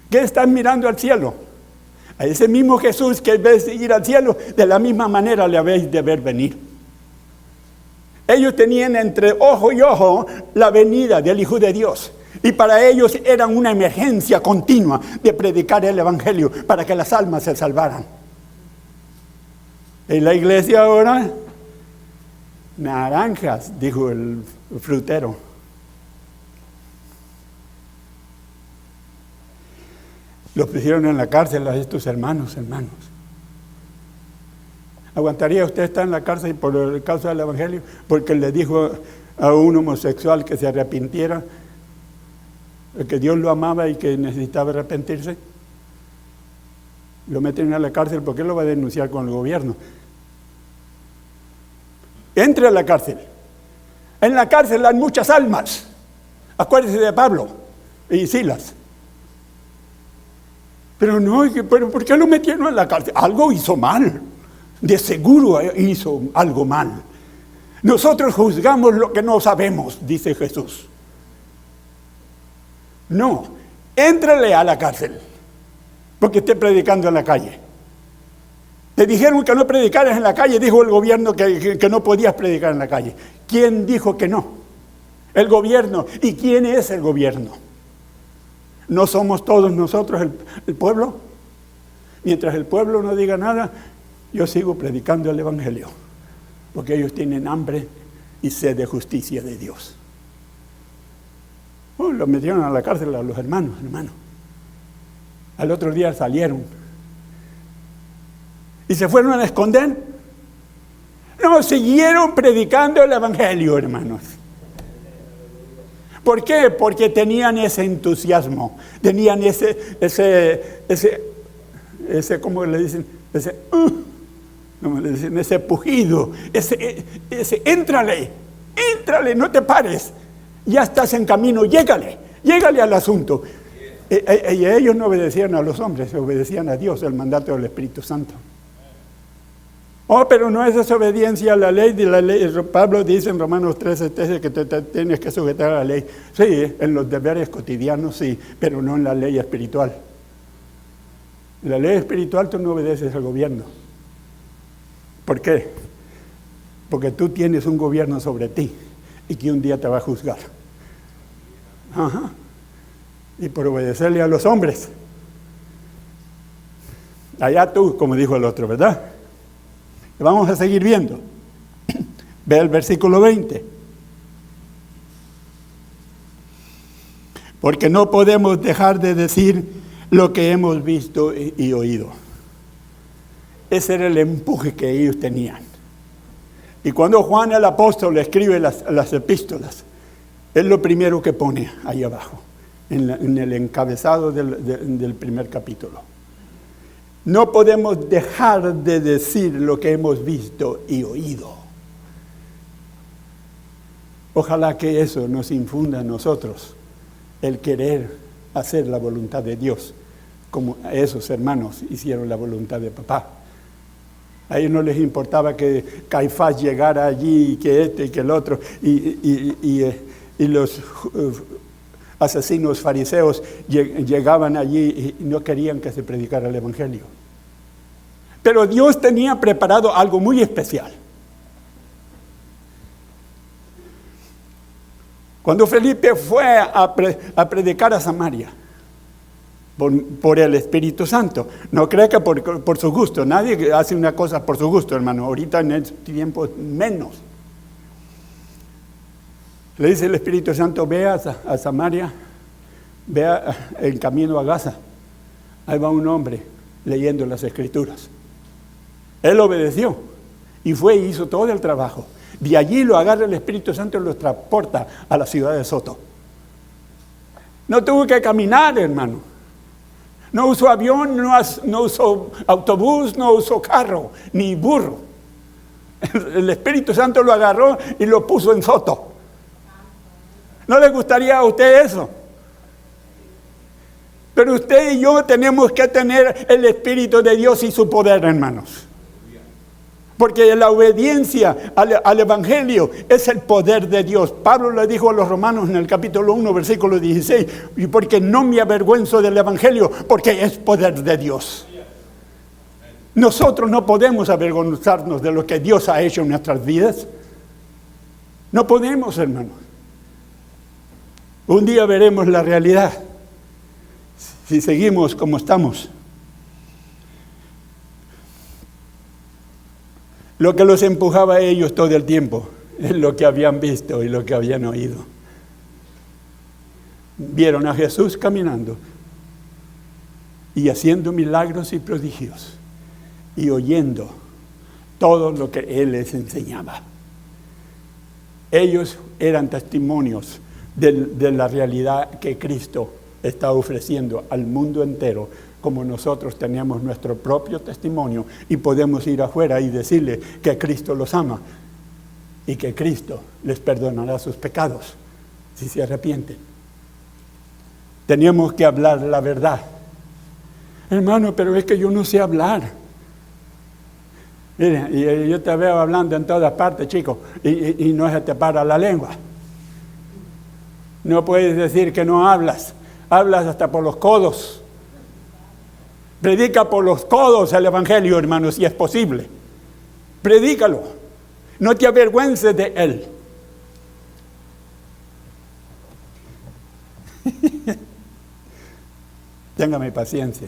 ¿qué están mirando al cielo? A ese mismo Jesús que ves ir al cielo, de la misma manera le habéis de ver venir. Ellos tenían entre ojo y ojo la venida del Hijo de Dios. Y para ellos era una emergencia continua de predicar el evangelio para que las almas se salvaran. En la iglesia ahora, naranjas, dijo el frutero. Los pusieron en la cárcel a estos hermanos. ¿Aguantaría usted estar en la cárcel por causa del Evangelio? Porque le dijo a un homosexual que se arrepintiera, que Dios lo amaba y que necesitaba arrepentirse. Lo meten a la cárcel porque él lo va a denunciar con el gobierno. Entre a la cárcel. En la cárcel hay muchas almas. Acuérdese de Pablo y Silas. Pero no, pero ¿por qué lo metieron en la cárcel? Algo hizo mal. De seguro hizo algo mal. Nosotros juzgamos lo que no sabemos, dice Jesús. No, éntrale a la cárcel, porque esté predicando en la calle. Te dijeron que no predicaras en la calle, dijo el gobierno que no podías predicar en la calle. ¿Quién dijo que no? El gobierno. ¿Y quién es el gobierno? ¿No somos todos nosotros el pueblo? Mientras el pueblo no diga nada, yo sigo predicando el Evangelio, porque ellos tienen hambre y sed de justicia de Dios. Los metieron a la cárcel a los hermanos. Al otro día salieron. ¿Y se fueron a esconder? No, siguieron predicando el Evangelio, hermanos. ¿Por qué? Porque tenían ese entusiasmo, tenían ese ¿cómo le dicen? Ese pujido, ese éntrale, no te pares, ya estás en camino, llégale al asunto. Ellos no obedecían a los hombres, obedecían a Dios, el mandato del Espíritu Santo. Pero no es desobediencia a la ley. Pablo dice en Romanos 13 que te tienes que sujetar a la ley. Sí, en los deberes cotidianos sí, pero no en la ley espiritual. En la ley espiritual tú no obedeces al gobierno. ¿Por qué? Porque tú tienes un gobierno sobre ti y que un día te va a juzgar. Ajá. Y por obedecerle a los hombres. Allá tú, como dijo el otro, ¿verdad? Vamos a seguir viendo. Ve el versículo 20. Porque no podemos dejar de decir lo que hemos visto y oído. Ese era el empuje que ellos tenían. Y cuando Juan el apóstol escribe las epístolas, es lo primero que pone ahí abajo, en el encabezado del primer capítulo. No podemos dejar de decir lo que hemos visto y oído. Ojalá que eso nos infunda a nosotros el querer hacer la voluntad de Dios, como esos hermanos hicieron la voluntad de papá. A ellos no les importaba que Caifás llegara allí, y que y que el otro, y los asesinos fariseos llegaban allí y no querían que se predicara el Evangelio. Pero Dios tenía preparado algo muy especial. Cuando Felipe fue a predicar a Samaria, por el Espíritu Santo, no cree que por su gusto. Nadie hace una cosa por su gusto, hermano. Ahorita en este tiempo menos. Le dice el Espíritu Santo: ve a Samaria, ve en camino a Gaza. Ahí va un hombre leyendo las Escrituras. Él obedeció y fue y hizo todo el trabajo. De allí lo agarra el Espíritu Santo y lo transporta a la ciudad de Soto. No tuvo que caminar, hermano. No usó avión, no usó autobús, no usó carro, ni burro. El Espíritu Santo lo agarró y lo puso en Soto. ¿No le gustaría a usted eso? Pero usted y yo tenemos que tener el Espíritu de Dios y su poder, hermanos. Porque la obediencia al Evangelio es el poder de Dios. Pablo le dijo a los romanos en el capítulo 1, versículo 16, y porque no me avergüenzo del Evangelio, porque es poder de Dios. Nosotros no podemos avergonzarnos de lo que Dios ha hecho en nuestras vidas. No podemos, hermanos. Un día veremos la realidad si seguimos como estamos. Lo que los empujaba a ellos todo el tiempo es lo que habían visto y lo que habían oído. Vieron a Jesús caminando y haciendo milagros y prodigios y oyendo todo lo que Él les enseñaba. Ellos eran testimonios de la realidad que Cristo está ofreciendo al mundo entero, como nosotros teníamos nuestro propio testimonio y podemos ir afuera y decirle que Cristo los ama y que Cristo les perdonará sus pecados si se arrepienten. Teníamos que hablar la verdad. Hermano, pero es que yo no sé hablar. Mire, y yo te veo hablando en todas partes, chico, y no se te para la lengua. No puedes decir que no hablas. Hablas hasta por los codos. Predica por los codos el Evangelio, hermano, si es posible. Predícalo. No te avergüences de él. Téngame paciencia.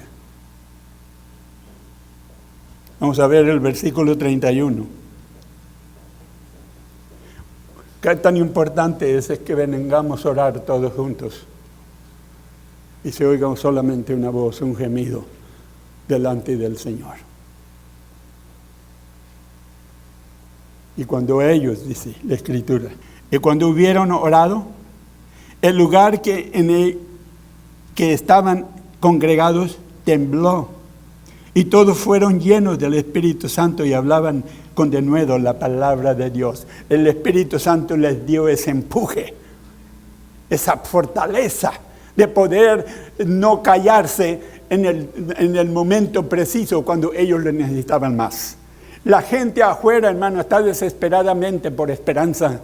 Vamos a ver el versículo 31. Qué tan importante es que vengamos a orar todos juntos y se oiga solamente una voz, un gemido delante del Señor. Y cuando ellos, dice la Escritura, y cuando hubieron orado, el lugar en el que estaban congregados tembló, y todos fueron llenos del Espíritu Santo y hablaban con denuedo la palabra de Dios. El Espíritu Santo les dio ese empuje, esa fortaleza de poder no callarse en el momento preciso cuando ellos lo necesitaban más. La gente afuera, hermano, está desesperadamente por esperanza.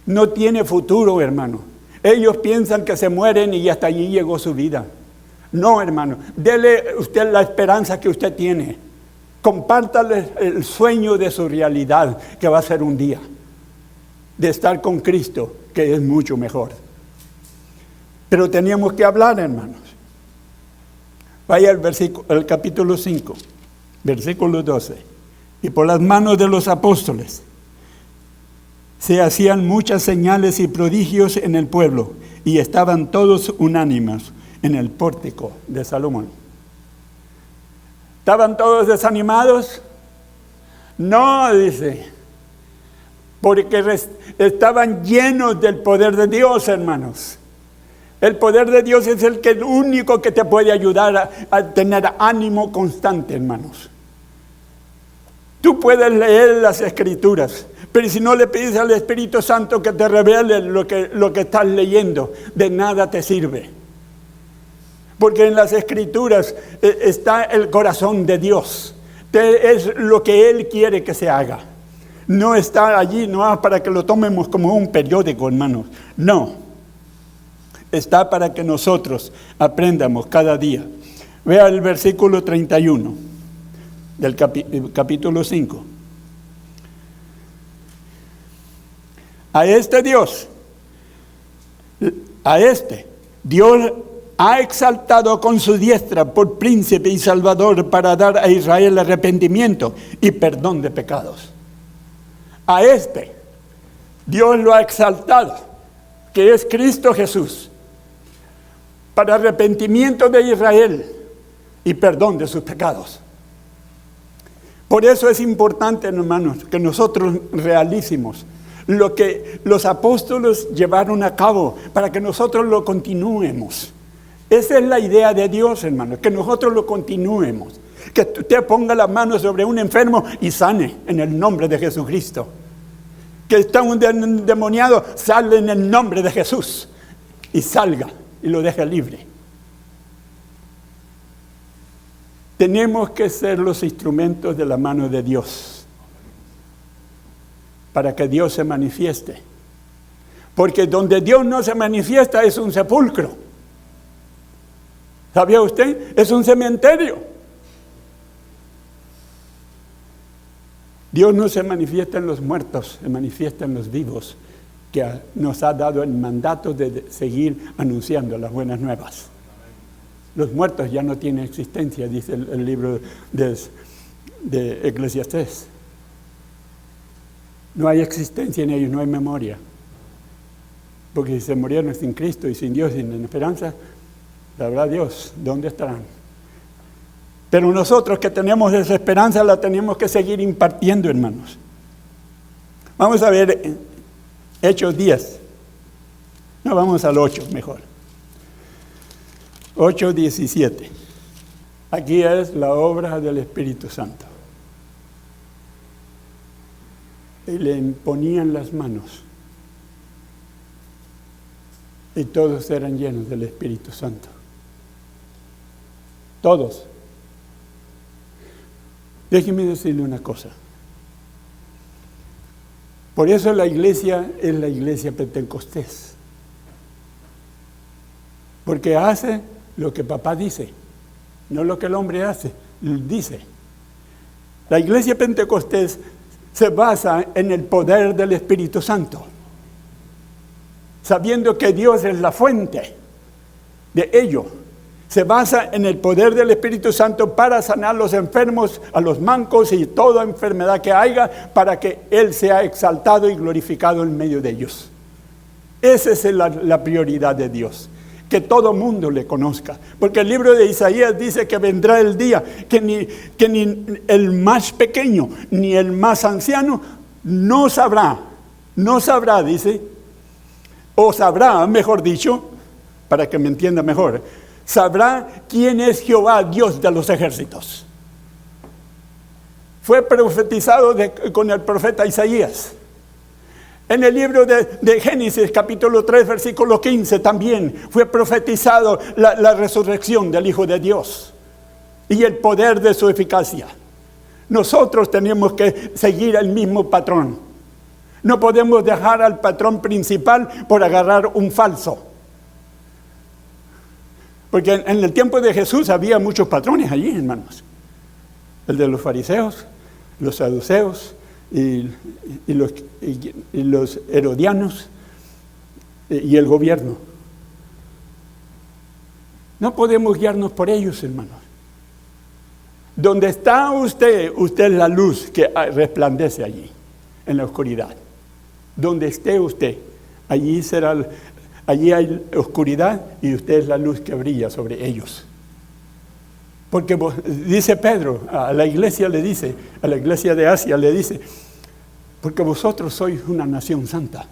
No tiene futuro, hermano. Ellos piensan que se mueren y hasta allí llegó su vida. No, hermano, dele usted la esperanza que usted tiene. Compártale el sueño de su realidad, que va a ser un día, de estar con Cristo, que es mucho mejor. Pero teníamos que hablar, hermanos. Vaya al capítulo 5, versículo 12. Y por las manos de los apóstoles se hacían muchas señales y prodigios en el pueblo, y estaban todos unánimes en el pórtico de Salomón. ¿Estaban todos desanimados? No, dice, porque estaban llenos del poder de Dios, hermanos. El poder de Dios es el único que te puede ayudar a tener ánimo constante, hermanos. Tú puedes leer las Escrituras, pero si no le pides al Espíritu Santo que te revele lo que estás leyendo, de nada te sirve. Porque en las Escrituras está el corazón de Dios. Es lo que Él quiere que se haga. No está allí, no es para que lo tomemos como un periódico, hermanos. No. Está para que nosotros aprendamos cada día. Vea el versículo 31 del capítulo 5. A este Dios ha exaltado con su diestra por príncipe y salvador para dar a Israel arrepentimiento y perdón de pecados. A este Dios lo ha exaltado, que es Cristo Jesús, para arrepentimiento de Israel y perdón de sus pecados. Por eso es importante, hermanos, que nosotros realicemos lo que los apóstoles llevaron a cabo para que nosotros lo continuemos. Esa es la idea de Dios, hermanos, que nosotros lo continuemos. Que usted ponga las manos sobre un enfermo y sane en el nombre de Jesucristo. Que está un endemoniado, sale en el nombre de Jesús y salga y lo deje libre. Tenemos que ser los instrumentos de la mano de Dios para que Dios se manifieste. Porque donde Dios no se manifiesta es un sepulcro. ¿Sabía usted? Es un cementerio. Dios no se manifiesta en los muertos, se manifiesta en los vivos, que nos ha dado el mandato de seguir anunciando las buenas nuevas. Los muertos ya no tienen existencia, dice el libro de Eclesiastés. No hay existencia en ellos, no hay memoria. Porque si se murieron sin Cristo y sin Dios y sin esperanza, sabrá Dios dónde estarán. Pero nosotros que tenemos esa esperanza la tenemos que seguir impartiendo, hermanos. Vamos a ver Hechos 10. No, vamos al 8 mejor. 8:17. Aquí es la obra del Espíritu Santo. Y le imponían las manos. Y todos eran llenos del Espíritu Santo. Todos. Déjeme decirle una cosa. Por eso la iglesia es la iglesia Pentecostés. Porque hace lo que papá dice, no lo que el hombre hace, dice. La iglesia Pentecostés se basa en el poder del Espíritu Santo, sabiendo que Dios es la fuente de ello. Se basa en el poder del Espíritu Santo para sanar a los enfermos, a los mancos y toda enfermedad que haya, para que Él sea exaltado y glorificado en medio de ellos. Esa es la prioridad de Dios, que todo mundo le conozca. Porque el libro de Isaías dice que vendrá el día que ni el más pequeño ni el más anciano no sabrá, dice, o sabrá, mejor dicho, para que me entienda mejor, sabrá quién es Jehová, Dios de los ejércitos. Fue profetizado con el profeta Isaías. En el libro de Génesis, capítulo 3, versículo 15, también fue profetizado la resurrección del Hijo de Dios y el poder de su eficacia. Nosotros tenemos que seguir el mismo patrón. No podemos dejar al patrón principal por agarrar un falso. Porque en el tiempo de Jesús había muchos patrones allí, hermanos. El de los fariseos, los saduceos y los herodianos y el gobierno. No podemos guiarnos por ellos, hermanos. Donde está usted es la luz que resplandece allí, en la oscuridad. Donde esté usted, allí hay oscuridad y usted es la luz que brilla sobre ellos. Porque dice Pedro, a la iglesia de Asia le dice, porque vosotros sois una nación santa.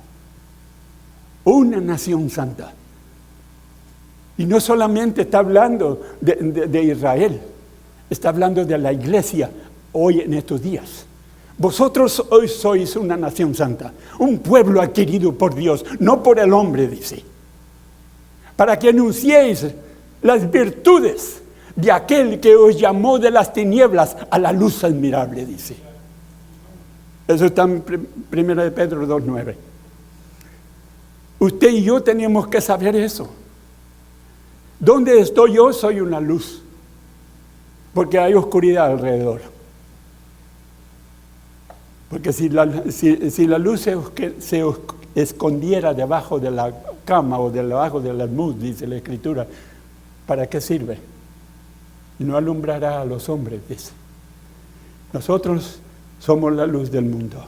Una nación santa. Y no solamente está hablando de Israel, está hablando de la iglesia hoy en estos días. Vosotros hoy sois una nación santa, un pueblo adquirido por Dios, no por el hombre, dice, para que anunciéis las virtudes de aquel que os llamó de las tinieblas a la luz admirable, dice. Eso está en 1 Pedro 2:9. Usted y yo tenemos que saber eso. ¿Dónde estoy yo? Soy una luz, porque hay oscuridad alrededor. Porque si la luz se escondiera debajo de la cama o debajo del almud, dice la Escritura, ¿para qué sirve? No alumbrará a los hombres, dice. Nosotros somos la luz del mundo.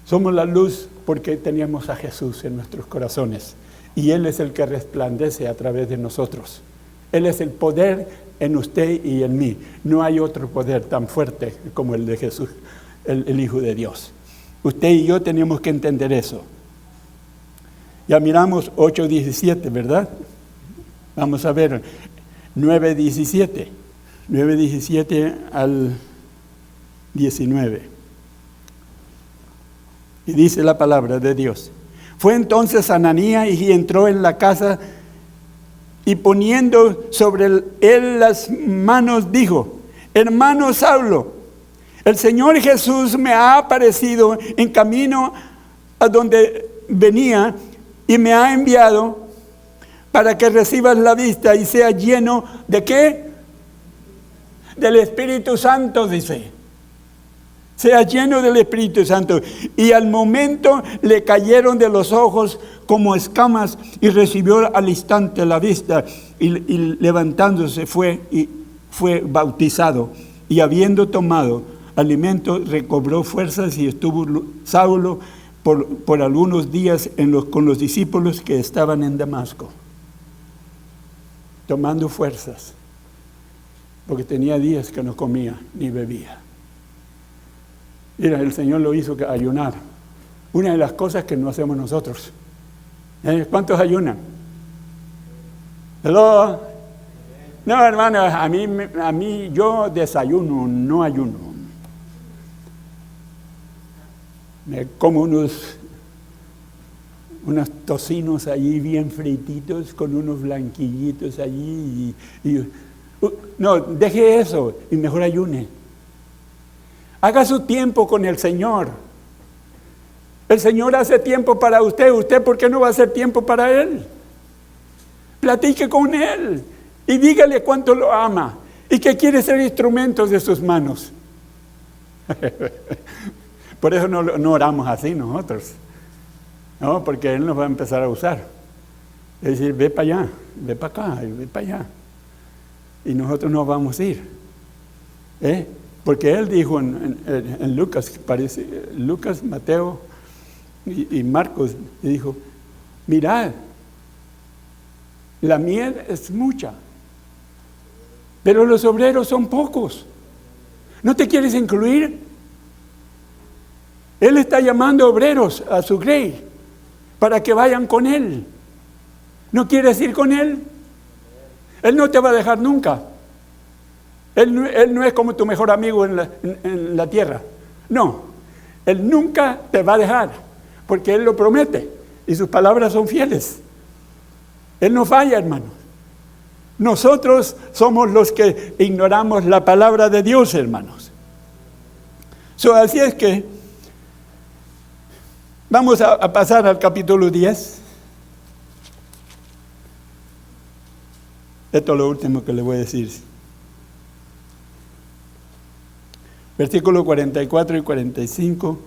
Somos la luz porque teníamos a Jesús en nuestros corazones. Y Él es el que resplandece a través de nosotros. Él es el poder en usted y en mí. No hay otro poder tan fuerte como el de Jesús, el Hijo de Dios. Usted y yo tenemos que entender eso. Ya miramos 8:17, ¿verdad? Vamos a ver 9:17. 9:17 al 19. Y dice la palabra de Dios. Fue entonces Ananías y entró en la casa y poniendo sobre él las manos dijo: hermano Saulo, el Señor Jesús me ha aparecido en camino a donde venía y me ha enviado para que recibas la vista y sea lleno ¿de qué? Del Espíritu Santo, dice. Sea lleno del Espíritu Santo. Y al momento le cayeron de los ojos como escamas y recibió al instante la vista y levantándose fue bautizado. Y habiendo tomado alimento recobró fuerzas y estuvo Saulo por algunos días con los discípulos que estaban en Damasco, tomando fuerzas. porque tenía días que no comía ni bebía. Mira, el Señor lo hizo ayunar. Una de las cosas que no hacemos nosotros. ¿Cuántos ayunan? ¿Hello? No, hermano, a mí yo desayuno, no ayuno. Me como unos tocinos allí bien frititos con unos blanquillitos allí no, deje eso y mejor ayune. Haga su tiempo con el Señor. El Señor hace tiempo para usted. ¿Usted por qué no va a hacer tiempo para Él? Platique con Él y dígale cuánto lo ama y que quiere ser instrumentos de sus manos. Por eso no oramos así nosotros. No, porque Él nos va a empezar a usar. Es decir, ve para allá, ve para acá, ve para allá. Y nosotros nos vamos a ir. Porque Él dijo en Lucas, parece, Lucas, Mateo y Marcos, dijo, mirad, la miel es mucha, pero los obreros son pocos. ¿No te quieres incluir? Él está llamando obreros a su grey para que vayan con Él. ¿No quieres ir con Él? Él no te va a dejar nunca. Él no es como tu mejor amigo en la tierra. No, Él nunca te va a dejar, porque Él lo promete y sus palabras son fieles. Él no falla, hermano. Nosotros somos los que ignoramos la palabra de Dios, hermanos. Así es que vamos a pasar al capítulo 10. Esto es lo último que le voy a decir. Versículos 44 y 45.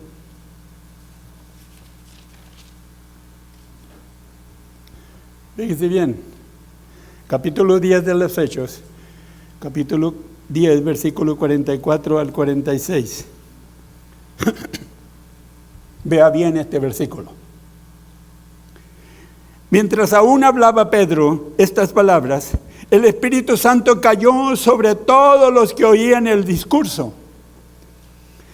Fíjese bien, capítulo 10 de los Hechos, capítulo 10, versículo 44 al 46. Vea bien este versículo. Mientras aún hablaba Pedro estas palabras, el Espíritu Santo cayó sobre todos los que oían el discurso.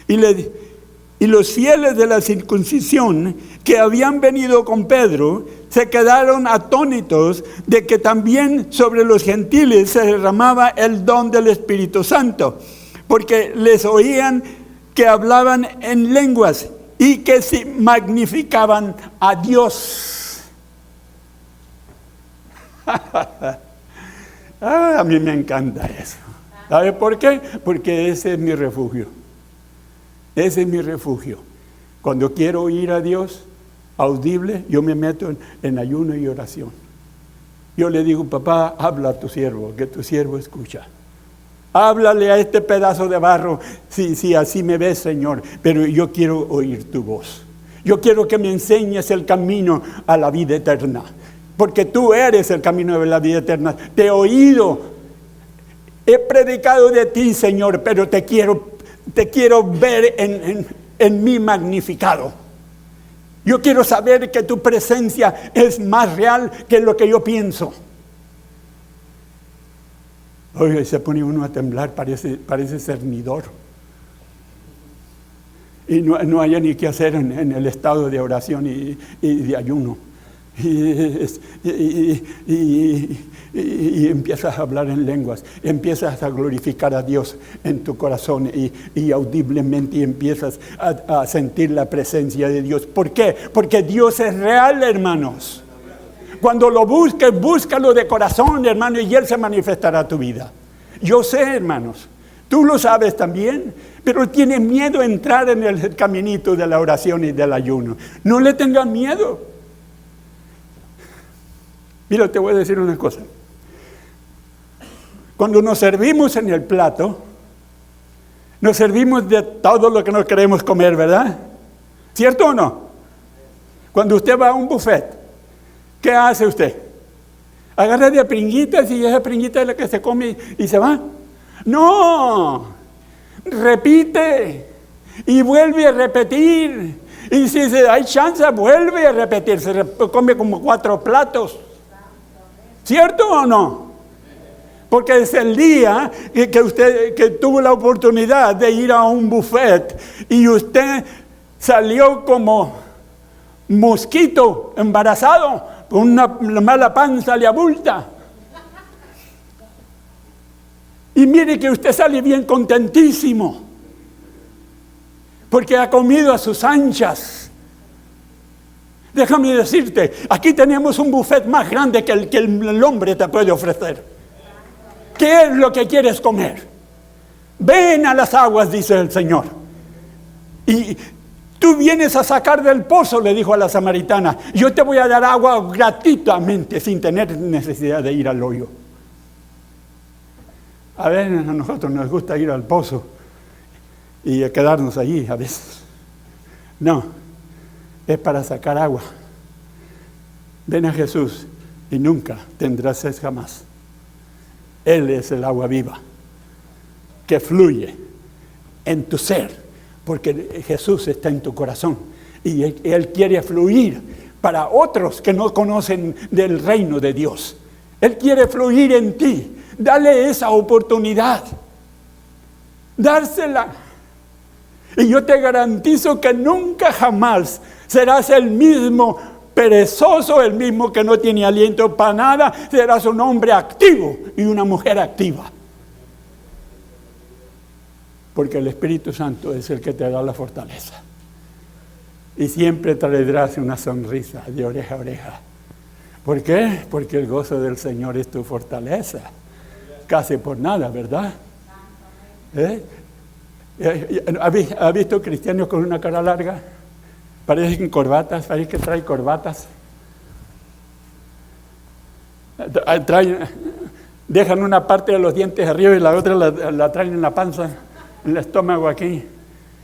Y los fieles de la circuncisión que habían venido con Pedro se quedaron atónitos de que también sobre los gentiles se derramaba el don del Espíritu Santo, porque les oían que hablaban en lenguas y que se magnificaban a Dios. A mí me encanta eso. ¿Sabe por qué? Porque ese es mi refugio. Ese es mi refugio. Cuando quiero oír a Dios audible, yo me meto en ayuno y oración. Yo le digo, papá, habla a tu siervo, que tu siervo escucha. Háblale a este pedazo de barro, sí, así me ves, Señor, pero yo quiero oír tu voz. Yo quiero que me enseñes el camino a la vida eterna, porque tú eres el camino de la vida eterna. Te he oído, he predicado de ti, Señor, pero te quiero ver en mí magnificado. Yo quiero saber que tu presencia es más real que lo que yo pienso. Oye, se pone uno a temblar, parece cernidor. Y no haya ni qué hacer en el estado de oración y de ayuno. Y empiezas a hablar en lenguas, empiezas a glorificar a Dios en tu corazón y audiblemente y empiezas a sentir la presencia de Dios. ¿Por qué? Porque Dios es real, hermanos. Cuando lo busques, búscalo de corazón, hermano, y Él se manifestará a tu vida. Yo sé, hermanos, tú lo sabes también, pero tienes miedo a entrar en el caminito de la oración y del ayuno. No le tengas miedo. Mira, te voy a decir una cosa. Cuando nos servimos en el plato, nos servimos de todo lo que nos queremos comer, ¿verdad? ¿Cierto o no? Cuando usted va a un buffet, ¿qué hace usted? Agarra de pringuitas y esa pringuita es la que se come y se va. No, repite y vuelve a repetir. Y si hay chance, vuelve a repetir. Se come como 4 platos. ¿Cierto o no? Porque es el día que usted que tuvo la oportunidad de ir a un buffet y usted salió como mosquito embarazado, con una mala panza le abulta. Y mire que usted sale bien contentísimo, porque ha comido a sus anchas. Déjame decirte, aquí tenemos un buffet más grande que el hombre te puede ofrecer. ¿Qué es lo que quieres comer? Ven a las aguas, dice el Señor. Y tú vienes a sacar del pozo, le dijo a la samaritana. Yo te voy a dar agua gratuitamente, sin tener necesidad de ir al hoyo. A ver, a nosotros nos gusta ir al pozo y quedarnos allí a veces. No, es para sacar agua. Ven a Jesús y nunca tendrás sed jamás. Él es el agua viva que fluye en tu ser, porque Jesús está en tu corazón y Él quiere fluir para otros que no conocen del reino de Dios. Él quiere fluir en ti. Dale esa oportunidad. Dársela. Y yo te garantizo que nunca jamás serás el mismo perezoso, el mismo que no tiene aliento para nada. Serás un hombre activo y una mujer activa. Porque el Espíritu Santo es el que te da la fortaleza. Y siempre traerás una sonrisa de oreja a oreja. ¿Por qué? Porque el gozo del Señor es tu fortaleza. Casi por nada, ¿verdad? ¿Ha visto cristianos con una cara larga? Parecen corbatas, parece que traen corbatas. Dejan una parte de los dientes arriba y la otra la traen en la panza, en el estómago aquí.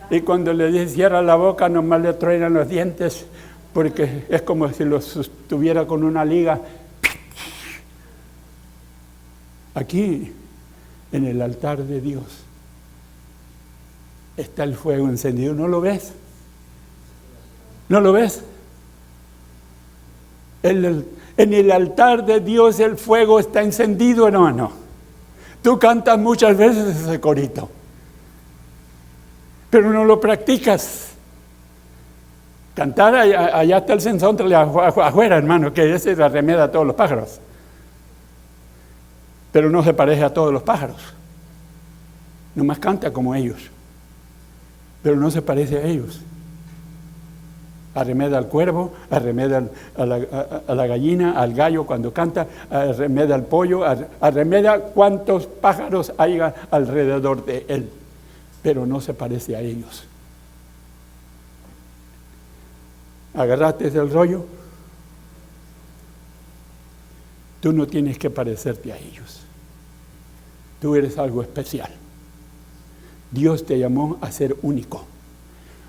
Y cuando le dicen cierra la boca, nomás le truenan los dientes, porque es como si los sostuviera con una liga. Aquí, en el altar de Dios, está el fuego encendido. ¿No lo ves? ¿No lo ves? En el altar de Dios el fuego está encendido, hermano. Tú cantas muchas veces ese corito, pero no lo practicas. Cantar, allá está el sensontle afuera, hermano, que ese arremeda a todos los pájaros. Pero no se parece a todos los pájaros. Nomás canta como ellos, pero no se parece a ellos. Arremeda al cuervo, arremeda a la gallina, al gallo cuando canta, arremeda al pollo, arremeda cuantos pájaros haya alrededor de él, pero no se parece a ellos. Agarraste el rollo. Tú no tienes que parecerte a ellos. Tú eres algo especial. Dios te llamó a ser único.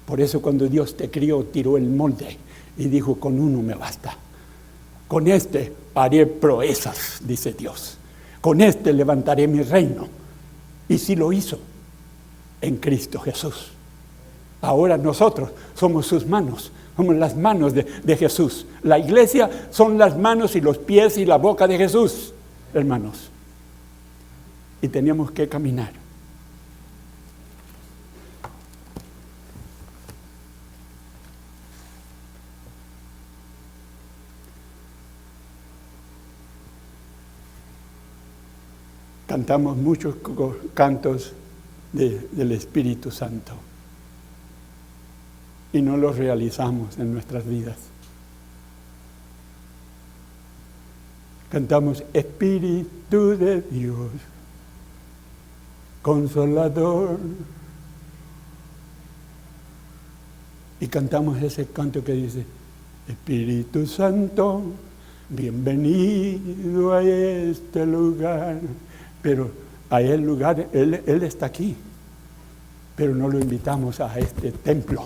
Por eso cuando Dios te crió, tiró el molde y dijo, con uno me basta. Con este haré proezas, dice Dios. Con este levantaré mi reino. Y sí lo hizo en Cristo Jesús. Ahora nosotros somos sus manos, somos las manos de Jesús. La iglesia son las manos y los pies y la boca de Jesús, hermanos. Y tenemos que caminar. Cantamos muchos cantos del Espíritu Santo y no los realizamos en nuestras vidas. Cantamos Espíritu de Dios, Consolador. Y cantamos ese canto que dice, Espíritu Santo, bienvenido a este lugar. Pero a el lugar, Él está aquí. Pero no lo invitamos a este templo,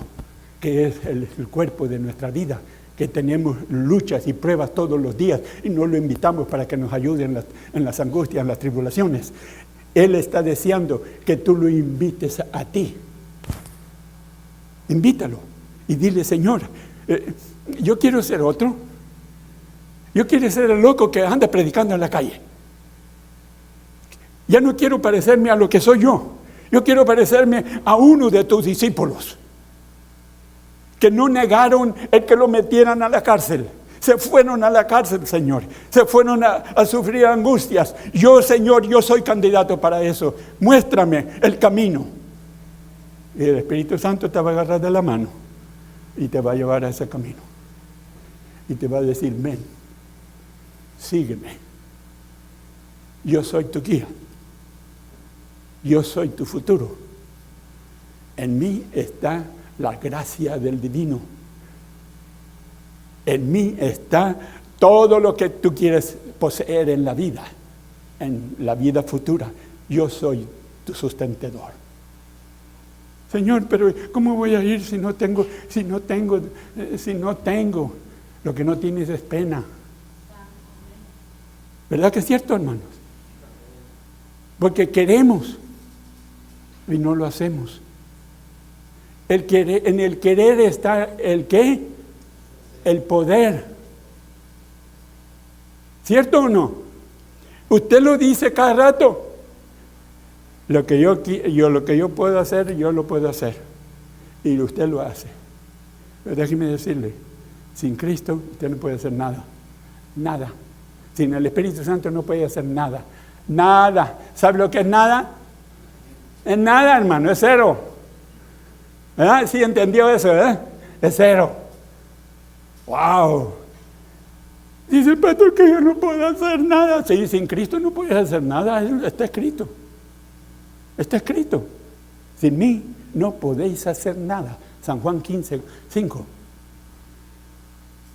que es el cuerpo de nuestra vida, que tenemos luchas y pruebas todos los días, y no lo invitamos para que nos ayude en las angustias, en las tribulaciones. Él está deseando que tú lo invites a ti. Invítalo y dile, Señor, yo quiero ser otro. Yo quiero ser el loco que anda predicando en la calle. Ya no quiero parecerme a lo que soy yo. Yo quiero parecerme a uno de tus discípulos que no negaron el que lo metieran a la cárcel. Se fueron a la cárcel, Señor. Se fueron a sufrir angustias. Yo, Señor, yo soy candidato para eso. Muéstrame el camino. Y el Espíritu Santo te va a agarrar de la mano y te va a llevar a ese camino. Y te va a decir, ven, sígueme. Yo soy tu guía. Yo soy tu futuro. En mí está la gracia del divino. En mí está todo lo que tú quieres poseer en la vida futura. Yo soy tu sustentador. Señor, pero ¿cómo voy a ir si no tengo? Lo que no tienes es pena. ¿Verdad que es cierto, hermanos? Porque queremos y no lo hacemos. En el querer está el ¿qué? El poder. ¿Cierto o no? Usted lo dice cada rato. Lo que yo puedo hacer, yo lo puedo hacer. Y usted lo hace. Pero déjeme decirle, sin Cristo usted no puede hacer nada. Nada. Sin el Espíritu Santo no puede hacer nada. Nada. ¿Sabe lo que es nada? Es nada, hermano, es cero. ¿Verdad? ¿Sí entendió eso, verdad? Es cero. ¡Wow! Dice el pastor que yo no puedo hacer nada. Sí, sin Cristo no puedes hacer nada. Está escrito. Está escrito. Sin mí no podéis hacer nada. San Juan 15:5.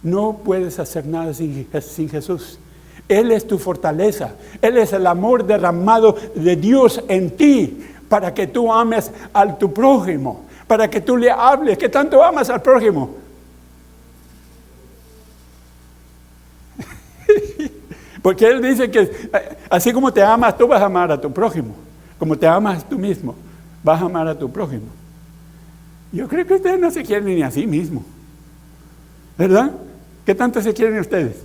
No puedes hacer nada sin Jesús. Él es tu fortaleza. Él es el amor derramado de Dios en ti para que tú ames a tu prójimo, para que tú le hables. ¿Qué tanto amas al prójimo? Porque Él dice que así como te amas, tú vas a amar a tu prójimo. Como te amas tú mismo, vas a amar a tu prójimo. Yo creo que ustedes no se quieren ni a sí mismos. ¿Verdad? ¿Qué tanto se quieren ustedes?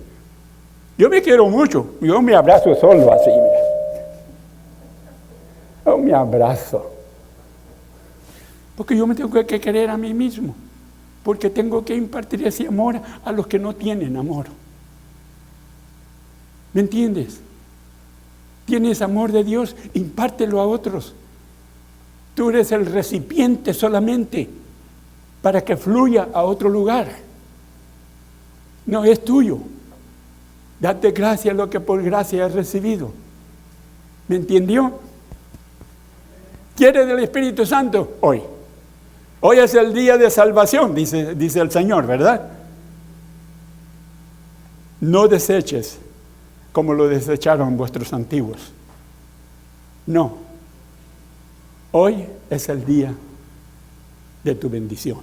Yo me quiero mucho. Yo me abrazo solo así, mira. Yo me abrazo. Porque yo me tengo que querer a mí mismo. Porque tengo que impartir ese amor a los que no tienen amor. ¿Me entiendes? Tienes amor de Dios, impártelo a otros. Tú eres el recipiente solamente para que fluya a otro lugar. No es tuyo. Date gracia a lo que por gracia has recibido. ¿Me entendió? ¿Quiere del Espíritu Santo? Hoy. Hoy es el día de salvación, dice el Señor, ¿verdad? No deseches como lo desecharon vuestros antiguos. No. Hoy es el día de tu bendición.